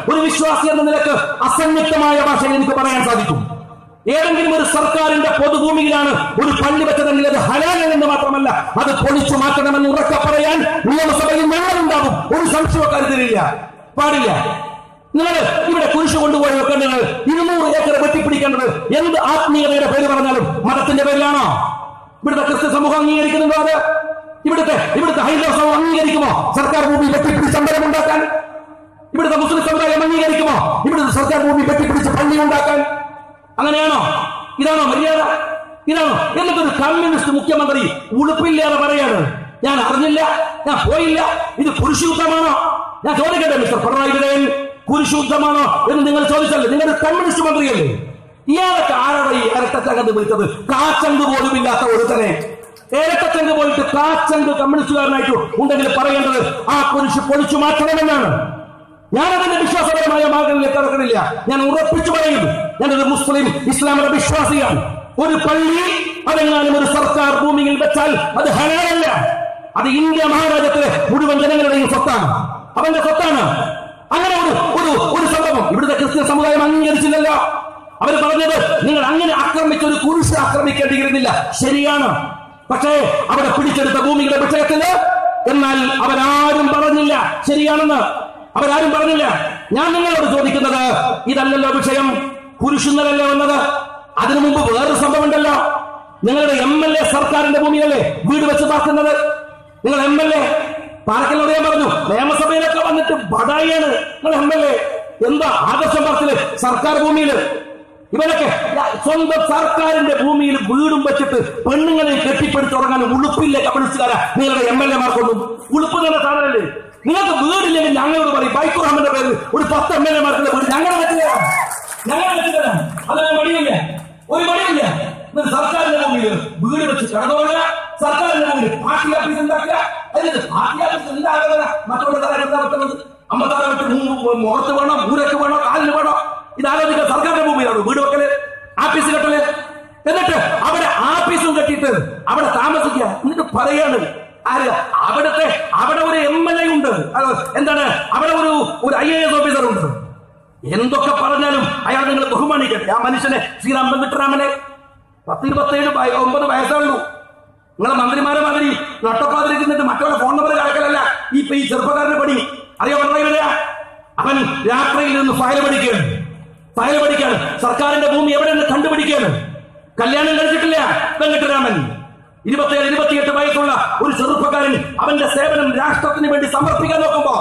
ഒരു വിശ്വാസി എന്ന നിലക്ക് അസംയുക്തമായ ഭാഷയിൽ എനിക്ക് പറയാൻ സാധിക്കും. ഏതെങ്കിലും ഒരു സർക്കാരിന്റെ പൊതുഭൂമിയിലാണ് ഒരു പള്ളി വെച്ചതെങ്കിൽ അത് ഹലാൽ എന്ന് മാത്രമല്ല, അത് പൊളിച്ചു മാറ്റണമെന്ന് ഉറക്കെ പറയാൻ നിയമസഭയിൽ ഞങ്ങളുണ്ടാകും. ഒരു സംശയക്കാരുതരില്ല, പാടില്ല. നിങ്ങൾ ഇവിടെ കുരിശ് കൊണ്ടുപോയി വെക്കേണ്ടത്, 200 ഏക്കർ വെട്ടിപ്പിടിക്കേണ്ടത് എന്ത് ആത്മീയതയുടെ പേര് പറഞ്ഞാലും മതത്തിന്റെ പേരിലാണോ? ഇവിടുത്തെ ക്രിസ്ത്യൻ സമൂഹം അംഗീകരിക്കുന്നുണ്ടോ? അത് ഇവിടുത്തെ ഹൈന്ദവ സമൂഹം അംഗീകരിക്കുമോ സർക്കാർ ഭൂമി വെട്ടിപ്പിടിച്ച് അമ്പലം ഉണ്ടാക്കാൻ? ഇവിടുത്തെ മുസ്ലിം സമുദായം അംഗീകരിക്കുമോ ഇവിടുത്തെ സർക്കാർ ഭൂമി വെട്ടിപ്പിടിച്ച് പള്ളി ഉണ്ടാക്കാൻ? അങ്ങനെയാണോ? ഇതാണോ മര്യാദ? ഇതാണോ? എന്നിട്ടൊരു കമ്മ്യൂണിസ്റ്റ് മുഖ്യമന്ത്രി ഉളുപ്പില്ലാതെ പറയാണ്, ഞാൻ അറിഞ്ഞില്ല, ഞാൻ പോയില്ല, ഇത് കുരിശുദ്ധമാണോ? ഞാൻ ചോദിക്കട്ടെ മിസ്റ്റർ പിണറായി വിജയൻ, കുരിശുദ്ധമാണോ എന്ന് നിങ്ങൾ ചോദിച്ചല്ലേ? നിങ്ങളുടെ കമ്മ്യൂണിസ്റ്റ് മന്ത്രിയല്ലേ? ഇയാളൊക്കെ ആരാണ് ഈ ഇരട്ടച്ചങ്ക് വിളിച്ചത്? കാച്ചങ്ക് പോലും ഇല്ലാത്ത ഒരുത്തനെ ഇരട്ടച്ചങ്ക് പോയിട്ട് കാച്ചങ്ക് കമ്മ്യൂണിസ്റ്റുകാരനായിട്ട് ഉണ്ടെങ്കിൽ പറയേണ്ടത് ആ കുരിശ് പൊളിച്ചു മാറ്റണമെന്നാണ്. ഞാനതിന്റെ വിശ്വാസപരമായ മാർഗങ്ങളിലേക്ക് കടക്കണില്ല. ഞാൻ ഉറപ്പിച്ചു പറയുന്നു, ഞാനൊരു മുസ്ലിം ഇസ്ലാമിന്റെ വിശ്വാസിയാണ്. ഒരു പള്ളി അതെങ്ങാനും ഒരു സർക്കാർ ഭൂമിയിൽ വെച്ചാൽ അത് ഹലാലല്ല. അത് ഇന്ത്യ മഹാരാജ്യത്തിലെ മുഴുവൻ ജനങ്ങളുടെയും സ്വത്താണ്, അവന്റെ സ്വത്താണ്. അങ്ങനെ ഒരു സംഭവം ഇവിടുത്തെ ക്രിസ്ത്യൻ സമുദായം അംഗീകരിച്ചില്ലല്ലോ. അവർ പറഞ്ഞത് നിങ്ങൾ അങ്ങനെ ആക്രമിച്ച ഒരു കുരിശ് ആക്രമിക്കേണ്ടിയിരുന്നില്ല. ശരിയാണ്. പക്ഷേ അവിടെ പിടിച്ചെടുത്ത ഭൂമിയുടെ വിഷയത്തില് എന്നാൽ അവരാരും പറഞ്ഞില്ല ശരിയാണെന്ന്. അവരാരും പറഞ്ഞില്ല. ഞാൻ നിങ്ങളോട് ചോദിക്കുന്നത്, ഇതല്ലല്ലോ വിഷയം. കുരിശുന്നതല്ലേ വന്നത്? അതിനു മുമ്പ് വേറൊരു സംഭവം ഉണ്ടല്ലോ. നിങ്ങളുടെ MLA സർക്കാരിന്റെ ഭൂമിയല്ലേ വീട് വെച്ച് പാർക്കുന്നത്? നിങ്ങൾ MLA പാർക്കലോട് ഞാൻ പറഞ്ഞു, നിയമസഭയിലൊക്കെ വന്നിട്ട് ബടായിയാണ് നിങ്ങൾ MLA. എന്താ ആദർശം പറച്ചില് സർക്കാർ ഭൂമിയിൽ? ഇവരൊക്കെ സ്വന്തം സർക്കാരിന്റെ ഭൂമിയിൽ വീടും വെച്ചിട്ട് പെണ്ണുങ്ങളെ കെട്ടിപ്പിടിച്ചുറങ്ങാൻ ഉളുപ്പില്ല കമ്മ്യൂണിസ്റ്റുകാരാ നിങ്ങളുടെ MLA-മാർക്കൊന്നും. ഉളുപ്പ് തന്നെ സാധനല്ലേ? നിങ്ങൾക്ക് വീടില്ലെങ്കിൽ ഞങ്ങളോട് പറയും, ബൈക്കു റഹ്മാന്റെ പേരിൽ ഒരു 10 MLA-മാർക്കുള്ള വീട് ഞങ്ങൾ വെച്ചുതരാം. അതിന് മടിയില്ല, ഒരു മടിയില്ല. സർക്കാരിന്റെ ഭൂമിയിൽ വീട് വെച്ച് കടന്നുപോകുക, സർക്കാരിന്റെ ഭൂമിയിൽ പാർട്ടി ഓഫീസ് ഉണ്ടാക്കുക. അതിന് പാർട്ടി ഓഫീസ് ഉണ്ടാകുക മറ്റുള്ള കാര്യം എന്താ വെക്കുന്നത്? 56 മുഖത്ത് വേണോ, ഊരക്ക് വേണോ, കാലിന് വേണോ? ഇതാലോചിക്കുക. സർക്കാരിന്റെ ഭൂമിയിലാണ് വീട് വെക്കല്, ആഫീസ് കെട്ടല്. എന്നിട്ട് അവിടെ ആഫീസും കെട്ടിയിട്ട് അവിടെ താമസിക്കുക. എന്നിട്ട് പറയാണ് അവിടെ ഒരു MLA ഉണ്ട്, എന്താണ് അവിടെ ഒരു IAS ഓഫീസർ ഉണ്ട്. എന്തൊക്കെ പറഞ്ഞാലും അയാൾ നിങ്ങൾ ബഹുമാനിക്കട്ടെ. ആ മനുഷ്യനെ ശ്രീറാം വെങ്കിട്ടരാമനെ 10-27-9 വയസ്സുള്ളൂ. നിങ്ങളെ മന്ത്രിമാരെ മാതിരി നട്ടപ്പാതിരിക്കുന്നിട്ട് മറ്റുള്ള ഫോൺ നമ്പർ കണക്കലല്ല ഈ ചെറുപ്പക്കാരന്റെ പണി. അറിയോ പറഞ്ഞ അവൻ രാത്രിയിൽ നിന്ന് ഫയൽ പഠിക്കുകയാണ്. സർക്കാരിന്റെ ഭൂമി എവിടെയെന്ന് കണ്ടുപിടിക്കുകയാണ്. കല്യാണം കഴിച്ചിട്ടില്ല വെങ്കിട്ടരാമൻ. 27-28 വയസ്സുള്ള ഒരു ചെറുപ്പക്കാരൻ അവന്റെ സേവനം രാഷ്ട്രത്തിന് വേണ്ടി സമർപ്പിക്കാൻ നോക്കുമ്പോ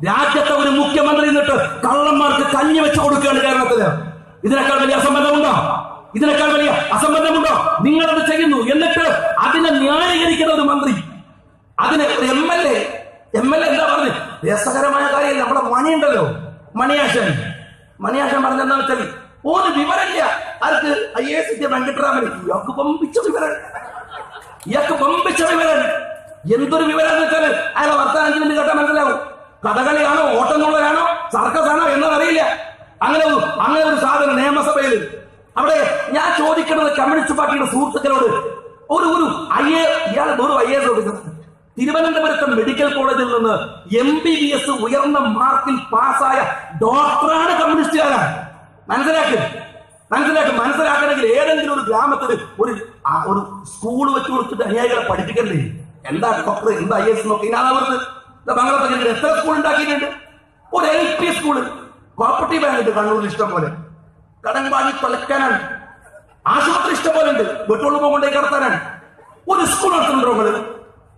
രാജ്യത്തെ ഒരു മുഖ്യമന്ത്രി എന്നിട്ട് കള്ളന്മാർക്ക് കഞ്ഞി വെച്ച് കൊടുക്കുകയാണ് കേരളത്തില്. ഇതിനേക്കാൾ വലിയ അസംബന്ധമുണ്ടോ? നിങ്ങളത് ചെയ്യുന്നു. എന്നിട്ട് അതിനെ ന്യായീകരിക്കുന്ന ഒരു മന്ത്രി, അതിന് MLA എന്താ പറഞ്ഞു? രസകരമായ കാര്യം, നമ്മുടെ മണിയുണ്ടല്ലോ, മണിയാശൻ പറഞ്ഞെന്താ വെച്ചാൽ ഒരു വിവരമില്ല ആർക്ക് IAS വെങ്കിട്ടരാമൻ. ഇയാൾക്ക് പമ്പിച്ച വിവരം. എന്തൊരു വിവരം എന്ന് വെച്ചാൽ അയാളെ വർത്താനം 5 മിനിറ്റ് കേട്ടാൽ മനസ്സിലാവും. കഥകളിയാണോ, ഓട്ടംന്നുള്ളതാണോ, സർക്കസ് ആണോ എന്നതറിയില്ല. അങ്ങനെ ഒരു സാധനം നിയമസഭയിൽ. അവിടെ ഞാൻ ചോദിക്കുന്നത് കമ്മ്യൂണിസ്റ്റ് പാർട്ടിയുടെ സുഹൃത്തുക്കളോട്, ഇയാൾ വെറും IAS ഓഫീസർ, തിരുവനന്തപുരത്തെ മെഡിക്കൽ കോളേജിൽ നിന്ന് MBBS ഉയർന്ന മാർക്കിൽ പാസ്സായ ഡോക്ടറാണ് കമ്മ്യൂണിസ്റ്റുകാരാണ്. മനസ്സിലാക്കണമെങ്കിൽ ഏതെങ്കിലും ഒരു ഗ്രാമത്തിൽ ഒരു സ്കൂൾ വെച്ച് കൊടുത്തിട്ട് അനുയായികളെ പഠിപ്പിക്കണ്ടേ? എന്താ ഡോക്ടർ, എന്താ IAS നോക്കി അവർക്ക് ബംഗ്ലാദേശിൽ എത്ര സ്കൂൾ ഉണ്ടാക്കിയിട്ടുണ്ട്? ഒരു LP സ്കൂള്, കോപ്പറേറ്റീവ് ബാങ്ക് കണ്ണൂരിൽ ഇഷ്ടം പോലെ, കടം വാങ്ങി തൊലക്കാനാണ്. ആശുപത്രി ഇഷ്ടം പോലെ ഉണ്ട്, വെട്ടുള്ളുമ്പോ കൊണ്ടേക്ക് നടത്താനാണ്. ഒരു സ്കൂൾ നടത്തുന്നുണ്ടോ?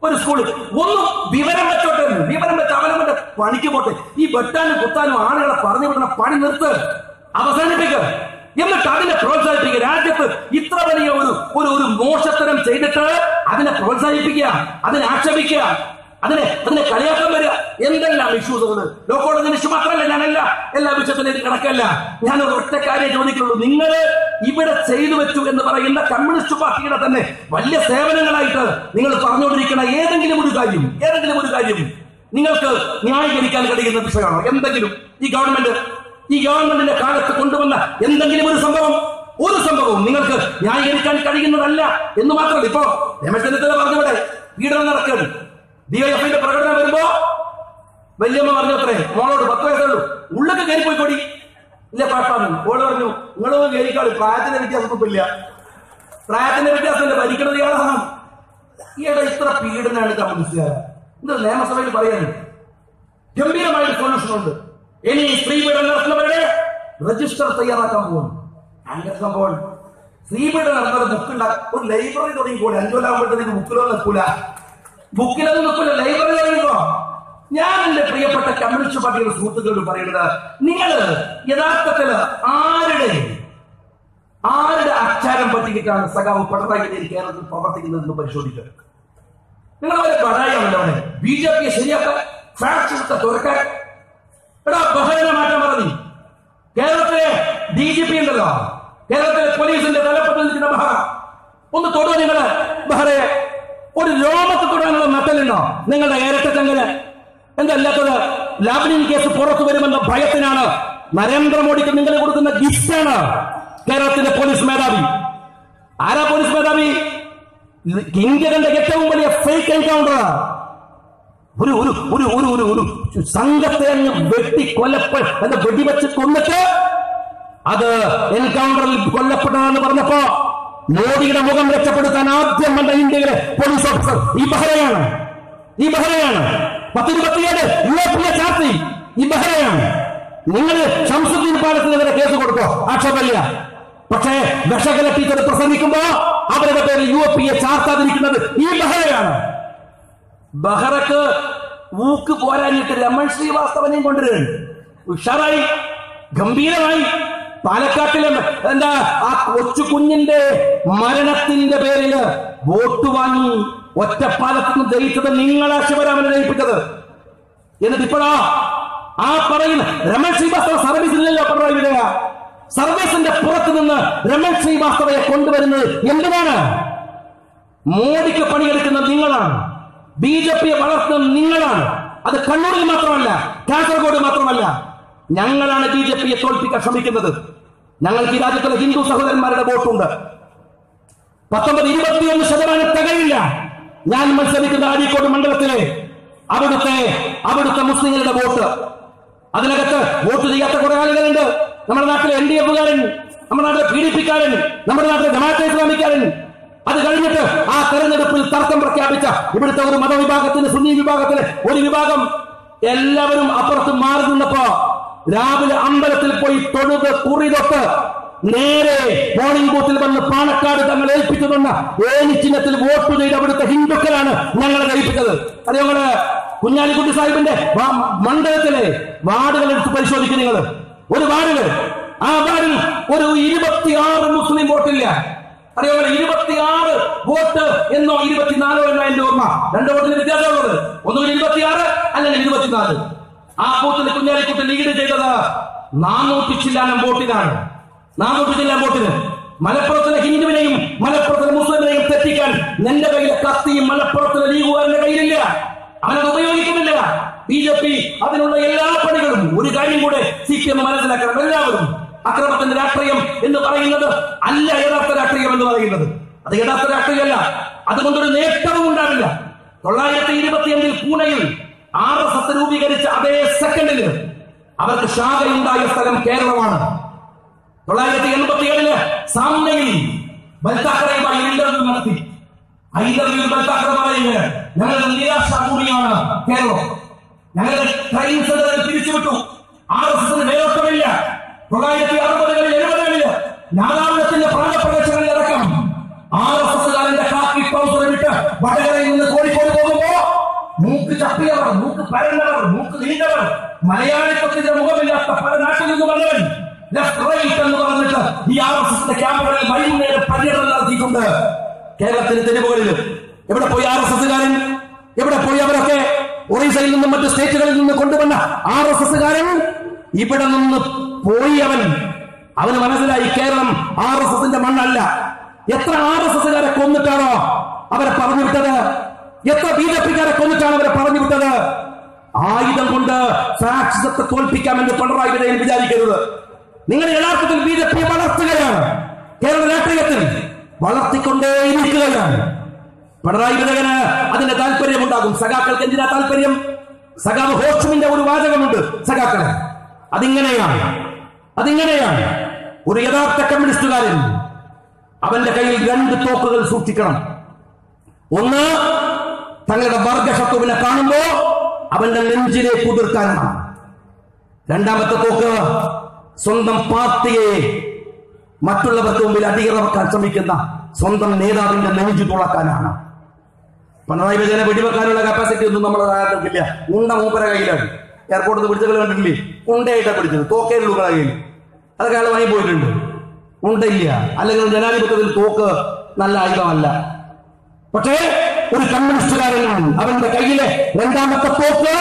ഒരു സ്കൂള് ഒന്നും വിവരം വെച്ചോട്ടെ, വിവരം വെച്ച് അവനവന്റെ പണിക്ക് പോട്ടെ. ഈ വെട്ടാനും കുത്താനും ആളുകളെ പറഞ്ഞു വിടുന്ന പണി നിർത്ത്, അവസാനിപ്പിക്കുക. എന്നിട്ട് അതിനെ പ്രോത്സാഹിപ്പിക്കുക. രാജ്യത്ത് ഇത്ര വലിയ ഒരു മോശത്തരം ചെയ്തിട്ട് അതിനെ പ്രോത്സാഹിപ്പിക്കുക, അതിനെ ആക്ഷേപിക്കുക, അതിനെ കളിയാക്കാൻ വരിക. എന്തെല്ലാം ഇഷ്യൂസ് ലോക്കോടതി ഇഷ്യൂ മാത്രമല്ല, ഞാൻ എല്ലാ വിഷയത്തിലേക്ക് കിടക്കല്ല. ഞാൻ ഒരു ഒറ്റ കാര്യം ചോദിക്കുള്ളൂ. നിങ്ങൾ ഇവിടെ ചെയ്തു വെച്ചു എന്ന് പറയുന്ന കമ്മ്യൂണിസ്റ്റ് പാർട്ടിയുടെ തന്നെ വലിയ സേവനങ്ങളായിട്ട് നിങ്ങൾ പറഞ്ഞുകൊണ്ടിരിക്കുന്ന ഏതെങ്കിലും ഒരു കാര്യം നിങ്ങൾക്ക് ന്യായീകരിക്കാൻ കഴിയുന്ന വിഷയമാണോ? എന്തെങ്കിലും ഈ ഗവൺമെന്റിന്റെ കാലത്ത് കൊണ്ടുവന്ന എന്തെങ്കിലും ഒരു സംഭവവും നിങ്ങൾക്ക് ന്യായീകരിക്കാൻ കഴിയുന്നതല്ല എന്ന് മാത്രമല്ല. ഇപ്പോ രമേശ് ചെന്നിത്തല പറഞ്ഞവിടെ പീഡനം നടക്കുകയാണ്. ഡിവൈഎഫ്ഐയുടെ പ്രകടനം വരുമ്പോ വല്യമ്മ പറഞ്ഞു അത്രേ, മോളോട് 10 വയസ്സുള്ളൂ, ഉള്ളൊക്കെ കയറി പോയിക്കോടി, ഇല്ല കുഴപ്പമാണ്. ഓള് പറഞ്ഞു നിങ്ങളൊന്നും കയറിക്കാളി, പ്രായത്തിന്റെ വ്യത്യാസമൊന്നും ഇല്ല, പ്രായത്തിന്റെ വ്യത്യാസമല്ല, ഭരിക്കുന്നത് ഇയാളാണ്. ഈയിടെ ഇത്ര പീഡനാണ് കമ്മ്യൂണിസ്റ്റുകാർ. ഇത് നിയമസഭയിൽ പറയാൻ ഗംഭീരമായൊരു സൊല്യൂഷൻ ഉണ്ട്. ഇനി സ്ത്രീ പീഡനം നടത്തുന്നവരുടെ രജിസ്റ്റർ തയ്യാറാക്കാൻ പോകുന്നു. അങ്ങനെ സംഭവം സ്ത്രീ പീഡനം നടത്തുന്ന ബുക്കുണ്ടാക്കും. ഒരു ലൈബ്രറി തുടങ്ങിക്കൂടെ? 5 കൊല്ലാകുമ്പോഴത്തേക്ക് ബുക്കിലൊന്നും നിൽക്കൂല, ലൈബ്രറി തുടങ്ങിക്കോ. ഞാൻ എന്റെ പ്രിയപ്പെട്ട കമ്മ്യൂണിസ്റ്റ് പാർട്ടിയുടെ സുഹൃത്തുക്കളോട് പറയുന്നത്, നിങ്ങൾ യഥാർത്ഥത്തില് ആരുടെ അച്ചാരം പറ്റിയിട്ടാണ് സഖാവ് പിണറായി കേരളത്തിൽ പ്രവർത്തിക്കുന്നതെന്ന് പരിശോധിക്കുക. നിങ്ങൾ അവരെ ബടായാണല്ലോ അവിടെ BJP ശരിയാക്കാൻ, ഫാക്ടറി തുറക്കാൻ. എടാ ബഹ്റൈനെ മാറ്റാൻ പറഞ്ഞു. കേരളത്തിലെ DGP ഉണ്ടല്ലോ, കേരളത്തിലെ പോലീസിന്റെ തലപ്പത്തിൽ നിൽക്കുന്ന ബഹ്റ ഒന്ന് തൊടുക. നിങ്ങള് ബഹ്റയെ ഒരു രോമത്തെ തൊടാനുള്ള നട്ടലുണ്ടോ നിങ്ങളുടെ ഇരട്ടച്ചങ്കല്? എന്തല്ലാത്തത്? ലാവ്ലിൻ കേസ് പുറത്തു വരുമെന്ന ഭയത്തിനാണ് നരേന്ദ്രമോദിക്ക് നിങ്ങൾ കൊടുക്കുന്ന ഗിഫ്റ്റാണ് കേരളത്തിന്റെ പോലീസ് മേധാവി. ആരാ പോലീസ് മേധാവി? ഇന്ത്യ കണ്ട ഏറ്റവും വലിയ ഫേക്ക് എൻകൗണ്ടർ. ഒരു സംഘത്തെ അങ്ങ് വെടിവെച്ച് കൊന്നിട്ട് അത് എൻകൗണ്ടറിൽ കൊല്ലപ്പെട്ടതാണെന്ന് പറഞ്ഞപ്പോ മോദിയുടെ മുഖം രക്ഷപ്പെടുത്താൻ ആദ്യം വന്ന ഇന്ത്യയിലെ പോലീസ് ഓഫീസർ ഈ ബഹ്റയാണ്. 10-27 യൂറോപ്പിലെ ചാർത്തി ഈ ബഹ്റയാണ്. നിങ്ങൾ ശംസുദ്ദീൻ പാലത്തിനെതിരെ കേസ് കൊടുക്കോ? ആക്ഷേപമില്ല. പക്ഷേ വിഷകല ടീച്ചർ പ്രസംഗിക്കുമ്പോ അവരുടെ പേരിൽ UAPA ചാർത്താതിരിക്കുന്നത് ഈ ബഹ്റയാണ്. ബഹ്റക്ക് ഊക്ക് പോരാഞ്ഞിട്ട് രമൺ ശ്രീവാസ്തവനെയും കൊണ്ടുവരുന്നു. ഉഷാറായി ഗംഭീരമായി പാലക്കാട്ടിലെ ആ കൊച്ചു കുഞ്ഞിന്റെ മരണത്തിന്റെ പേരിൽ വോട്ട് വാങ്ങി ഒറ്റപ്പാലത്ത് നിന്ന് ജയിച്ചത് നിങ്ങളാ ശിവരാമനെ ജയിപ്പിച്ചത്. എന്നിട്ട് ഇപ്പോഴാ ആ പറയുന്ന രമൺ ശ്രീവാസ്തവ സർവീസിലല്ലോ പിണറായി വിജയ. സർവീസിന്റെ പുറത്ത് നിന്ന് രമൺ ശ്രീവാസ്തവയെ കൊണ്ടുവരുന്നത് എന്തിനാണ്? മോദിക്ക് പണിയെടുക്കുന്നത് നിങ്ങളാണ്, BJPയെ വളർത്തുന്നത് നിങ്ങളാണ്. അത് കണ്ണൂരിൽ മാത്രമല്ല, കാസർഗോഡ് മാത്രമല്ല, ഞങ്ങളാണ് BJPയെ തോൽപ്പിക്കാൻ ശ്രമിക്കുന്നത്. ഞങ്ങൾക്ക് ഈ രാജ്യത്തിലെ ഹിന്ദു സഹോദരന്മാരുടെ വോട്ടുണ്ട്. 19-21% തികയില്ല. ഞാൻ മത്സരിക്കുന്ന അരീക്കോട് മണ്ഡലത്തിലെ അവിടുത്തെ മുസ്ലിങ്ങളുടെ വോട്ട്. അതിനകത്ത് വോട്ട് ചെയ്യാത്ത കുറെ ആളുകളുണ്ട്. നമ്മുടെ നാട്ടിലെ LDF-കാരൻ, നമ്മുടെ നാട്ടിലെ PDP-കാരൻ, നമ്മുടെ നാട്ടിലെ ജമാഅത്തെ ഇസ്ലാമിക്കാരൻ. അത് കഴിഞ്ഞിട്ട് ആ തെരഞ്ഞെടുപ്പിൽ തർക്കം പ്രഖ്യാപിച്ച ഇവിടുത്തെ ഒരു മതവിഭാഗത്തിന്, സുന്നി വിഭാഗത്തിന് ഒരു വിഭാഗം എല്ലാവരും അപ്പുറത്ത് മാറി നിന്നപ്പോ രാവിലെ അമ്പലത്തിൽ പോയി തൊഴുത് കുറി തൊട്ട് നേരെ പോളിംഗ് ബൂത്തിൽ വന്ന് പാണക്കാട് തങ്ങൾ ഏൽപ്പിച്ചു തന്ന ഏണിച്ചിഹ്നത്തിൽ വോട്ട് ചെയ്ത് അവിടുത്തെ ഹിന്ദുക്കളാണ് ഞങ്ങളെ ജയിപ്പിച്ചത്. അത് ഞങ്ങള് കുഞ്ഞാലിക്കുട്ടി സാഹിബിന്റെ മണ്ഡലത്തിലെ വാർഡുകൾ എടുത്ത് പരിശോധിക്കും. നിങ്ങൾ ഒരു വാർഡില്, ആ വാർഡിൽ ഒരു 26 മുസ്ലിം വോട്ടില്ല. അറിയാമോ? 26 വോട്ട് എന്നോ 24 എന്നോ എന്റെ ഓർമ്മ. 2 വോട്ടിന് വ്യത്യാസമുള്ളത്. ഒന്നുകിൽ 26 അല്ലെങ്കിൽ 24. ആ ബൂത്തിൽ കുഞ്ഞാലിക്കുട്ടി ലീഡ് ചെയ്തത് 400 ചില്ലാനം വോട്ടിനാണ്. 400 ചില്ലാനം വോട്ടിന്. മലപ്പുറത്തിലെ ഹിന്ദുവിനെയും മലപ്പുറത്തിലെ മുസ്ലിമിനെയും തെറ്റിക്കാൻ എന്റെ കയ്യിലെ കത്തിയും മലപ്പുറത്തിലെ ലീഗുകാരന്റെ കയ്യിലില്ല. അവനത് ഉപയോഗിക്കുന്നില്ല. BJP അതിനുള്ള എല്ലാ പണികളും. ഒരു കാര്യം കൂടെ CPM മനസ്സിലാക്കണം എല്ലാവരും. അക്രമത്തിന്റെ രാഷ്ട്രീയം എന്ന് പറയുന്നത് അല്ല യഥാർത്ഥ രാഷ്ട്രീയം എന്ന് പറയുന്നത്. അത് യഥാർത്ഥ രാഷ്ട്രീയമല്ല. അതുകൊണ്ടൊരു നേട്ടവും ഉണ്ടാവില്ല. 1925 പൂനെയിൽ RSS രൂപീകരിച്ച അതേ സെക്കൻഡില് അവർക്ക് ശാഖയുണ്ടായ സ്ഥലം കേരളമാണ്. 1987 സാമ്നയിൽ ബൽതാക്കറയുമായി ഇന്റർവ്യൂ നടത്തി. ആ ഇന്റർവ്യൂവിൽ ബൽതാക്കറ പറയുന്നത് ഞങ്ങളുടെ നിരാശാഭൂമിയാണ് കേരളം. ഞങ്ങളുടെ ട്രെയിൻ സെന്ററിൽ പിരിച്ചുവിട്ടു. RSSന് മേലോട്ടമില്ല. 1960-കളിൽ 70-കളിൽ നാദാപുരത്തിന്റെ പ്രാന്തപ്രദേശങ്ങളിലടക്കം RSSകാരന്റെ കാക്കി ട്രൗസർ ഇട്ട് വടകരയിൽ നിന്ന് കോഴിക്കോട് പോകുമ്പോ മൂക്ക് ചപ്പിയവർ, മൂക്ക് പരന്നവർ, മൂക്ക് നീണ്ടവർ, മലയാളിത്വത്തിന്റെ മുഖമില്ലാത്ത പല നാട്ടിൽ നിന്ന് വന്നവൻ ലെഫ്റ്റ് റൈറ്റ് എന്ന് പറഞ്ഞിട്ട് ഈ RSSന്റെ ക്യാമ്പുകളിൽ വൈകുന്നേരം പര്യടനം നടത്തിയിട്ടുണ്ട്. കേരളത്തിന്റെ തെരുവുകളിൽ എവിടെ പോയി RSSകാരൻ? എവിടെ പോയി അവരൊക്കെ? ഒറീസയിൽ നിന്നും മറ്റു സ്റ്റേറ്റുകളിൽ നിന്ന് കൊണ്ടുവന്ന RSSകാരൻ ഇവിടെ നിന്ന് പോയി. അവന് മനസ്സിലായി കേരളം RSSന്റെ മണ്ണല്ല. എത്ര RSSകാരെ കൊന്നിട്ടാണോ അവരെ പറഞ്ഞു വിട്ടത്? എത്ര BJPക്കാരെ കൊന്നിട്ടാണ് അവരെ പറഞ്ഞു വിട്ടത്? ആയുധം കൊണ്ട് ഫാക്സിസത്തെ തോൽപ്പിക്കാമെന്ന് പിണറായി വിജയൻ വിചാരിക്കരുത്. നിങ്ങൾ യഥാർത്ഥത്തിൽ BJP വളർത്തുകയാണ്. കേരള രാഷ്ട്രീയത്തിൽ വളർത്തിക്കൊണ്ടേയിരിക്കുകയാണ്. പിണറായി വിജയന് അതിന്റെ താല്പര്യമുണ്ടാകും. സഖാക്കൾക്ക് എന്തിനാ താല്പര്യം? സഖാവ് ഹോസ്റ്റുമിന്റെ ഒരു വാചകമുണ്ട് സഖാക്കളെ, അതിങ്ങനെയാണ്. ഒരു യഥാർത്ഥ കമ്മ്യൂണിസ്റ്റുകാരൻ അവന്റെ കയ്യിൽ 2 തോക്കുകൾ സൂക്ഷിക്കണം. ഒന്ന്, തങ്ങളുടെ വർഗശത്രുവിനെ കാണുമ്പോ അവന്റെ നെഞ്ചിനെ കുതിർക്കാനാണ്. രണ്ടാമത്തെ തോക്ക് സ്വന്തം പാർട്ടിയെ മറ്റുള്ളവർക്ക് മുമ്പിൽ അടിയറവെക്കാൻ ശ്രമിക്കുന്ന സ്വന്തം നേതാവിന്റെ നെഞ്ചു തുളക്കാനാണ്. പിണറായി വിജയനെ വെടിവെക്കാനുള്ള കപ്പാസിറ്റി ഒന്നും നമ്മുടെ ആർക്കില്ല. ഉണ്ട മൂപ്പര കയ്യിലാണ്. എയർപോർട്ടിൽ നിന്ന് പിടിച്ചത് കണ്ടിട്ടില്ലേ? ഉണ്ടയായിട്ടാണ് പിടിച്ചത്. തോക്കേലുള്ള കയ്യിൽ അതൊക്കെ അയാൾ വാങ്ങി പോയിട്ടുണ്ട്. ഉണ്ടയില്ല. അല്ലെങ്കിൽ ജനാധിപത്യത്തിൽ തോക്ക് നല്ല ആയുധമല്ല. പക്ഷേ ഒരു കമ്മ്യൂണിസ്റ്റുകാരനാണ്. അവന്റെ കയ്യിലെ രണ്ടാമത്തെ തോക്ക്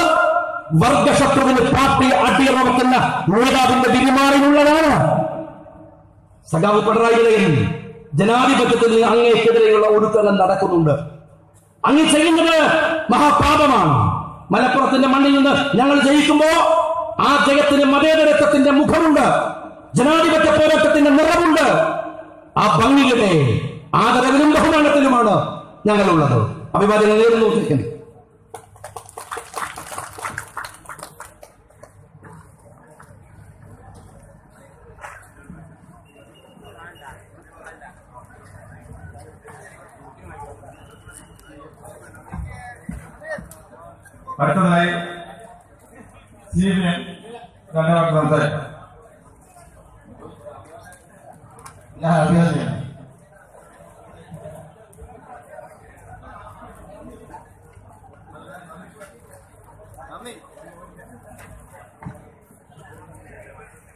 വർഗശത്രുവിന് പാർട്ടി അടിയറവെക്കുന്ന നേതാവിന്റെ വിരിമാറിലുള്ളതാണ്. സഖാവ് പിണറായി വിജയൻ ജനാധിപത്യത്തിൽ അങ്ങേക്കെതിരെയുള്ള ഒടുക്കങ്ങൾ നടക്കുന്നുണ്ട്. അങ്ങ് ചെയ്യുന്നത് മഹാപാപമാണ്. മലപ്പുറത്തിന്റെ മണ്ണിൽ നിന്ന് ഞങ്ങൾ ജയിക്കുമ്പോ ആ ജയത്തിന് മതേതരത്വത്തിന്റെ മുഖമുണ്ട്, ജനാധിപത്യ പോരാട്ടത്തിന്റെ നിറമുണ്ട്. ആ ഭംഗിയുടെ ആദരവിലും ബഹുമാനത്തിലുമാണ് ഞങ്ങളുള്ളത്. അഭിവാദ്യങ്ങൾ നേരുന്നു.
അടുത്തതായി സ്റ്റീവിന് 2 വാക്ക് സംസാരിക്കാം. ഞാൻ അഭിവാദ്യം.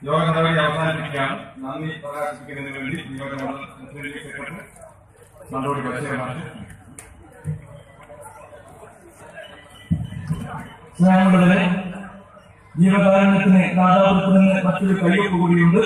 യോഗ നടപടി അവസാനിപ്പിക്കുകയാണ്. നന്ദി പ്രകാശിപ്പിക്കുന്നതിന് വേണ്ടി നടപടി പരിചയമാണ്. സ്നേഹമുള്ളവരെ, ജീവകാരുണ്യത്തിന് നാദാപുരത്ത് നിന്ന് മറ്റൊരു കയ്യൊപ്പ് കൂടിയുണ്ട്.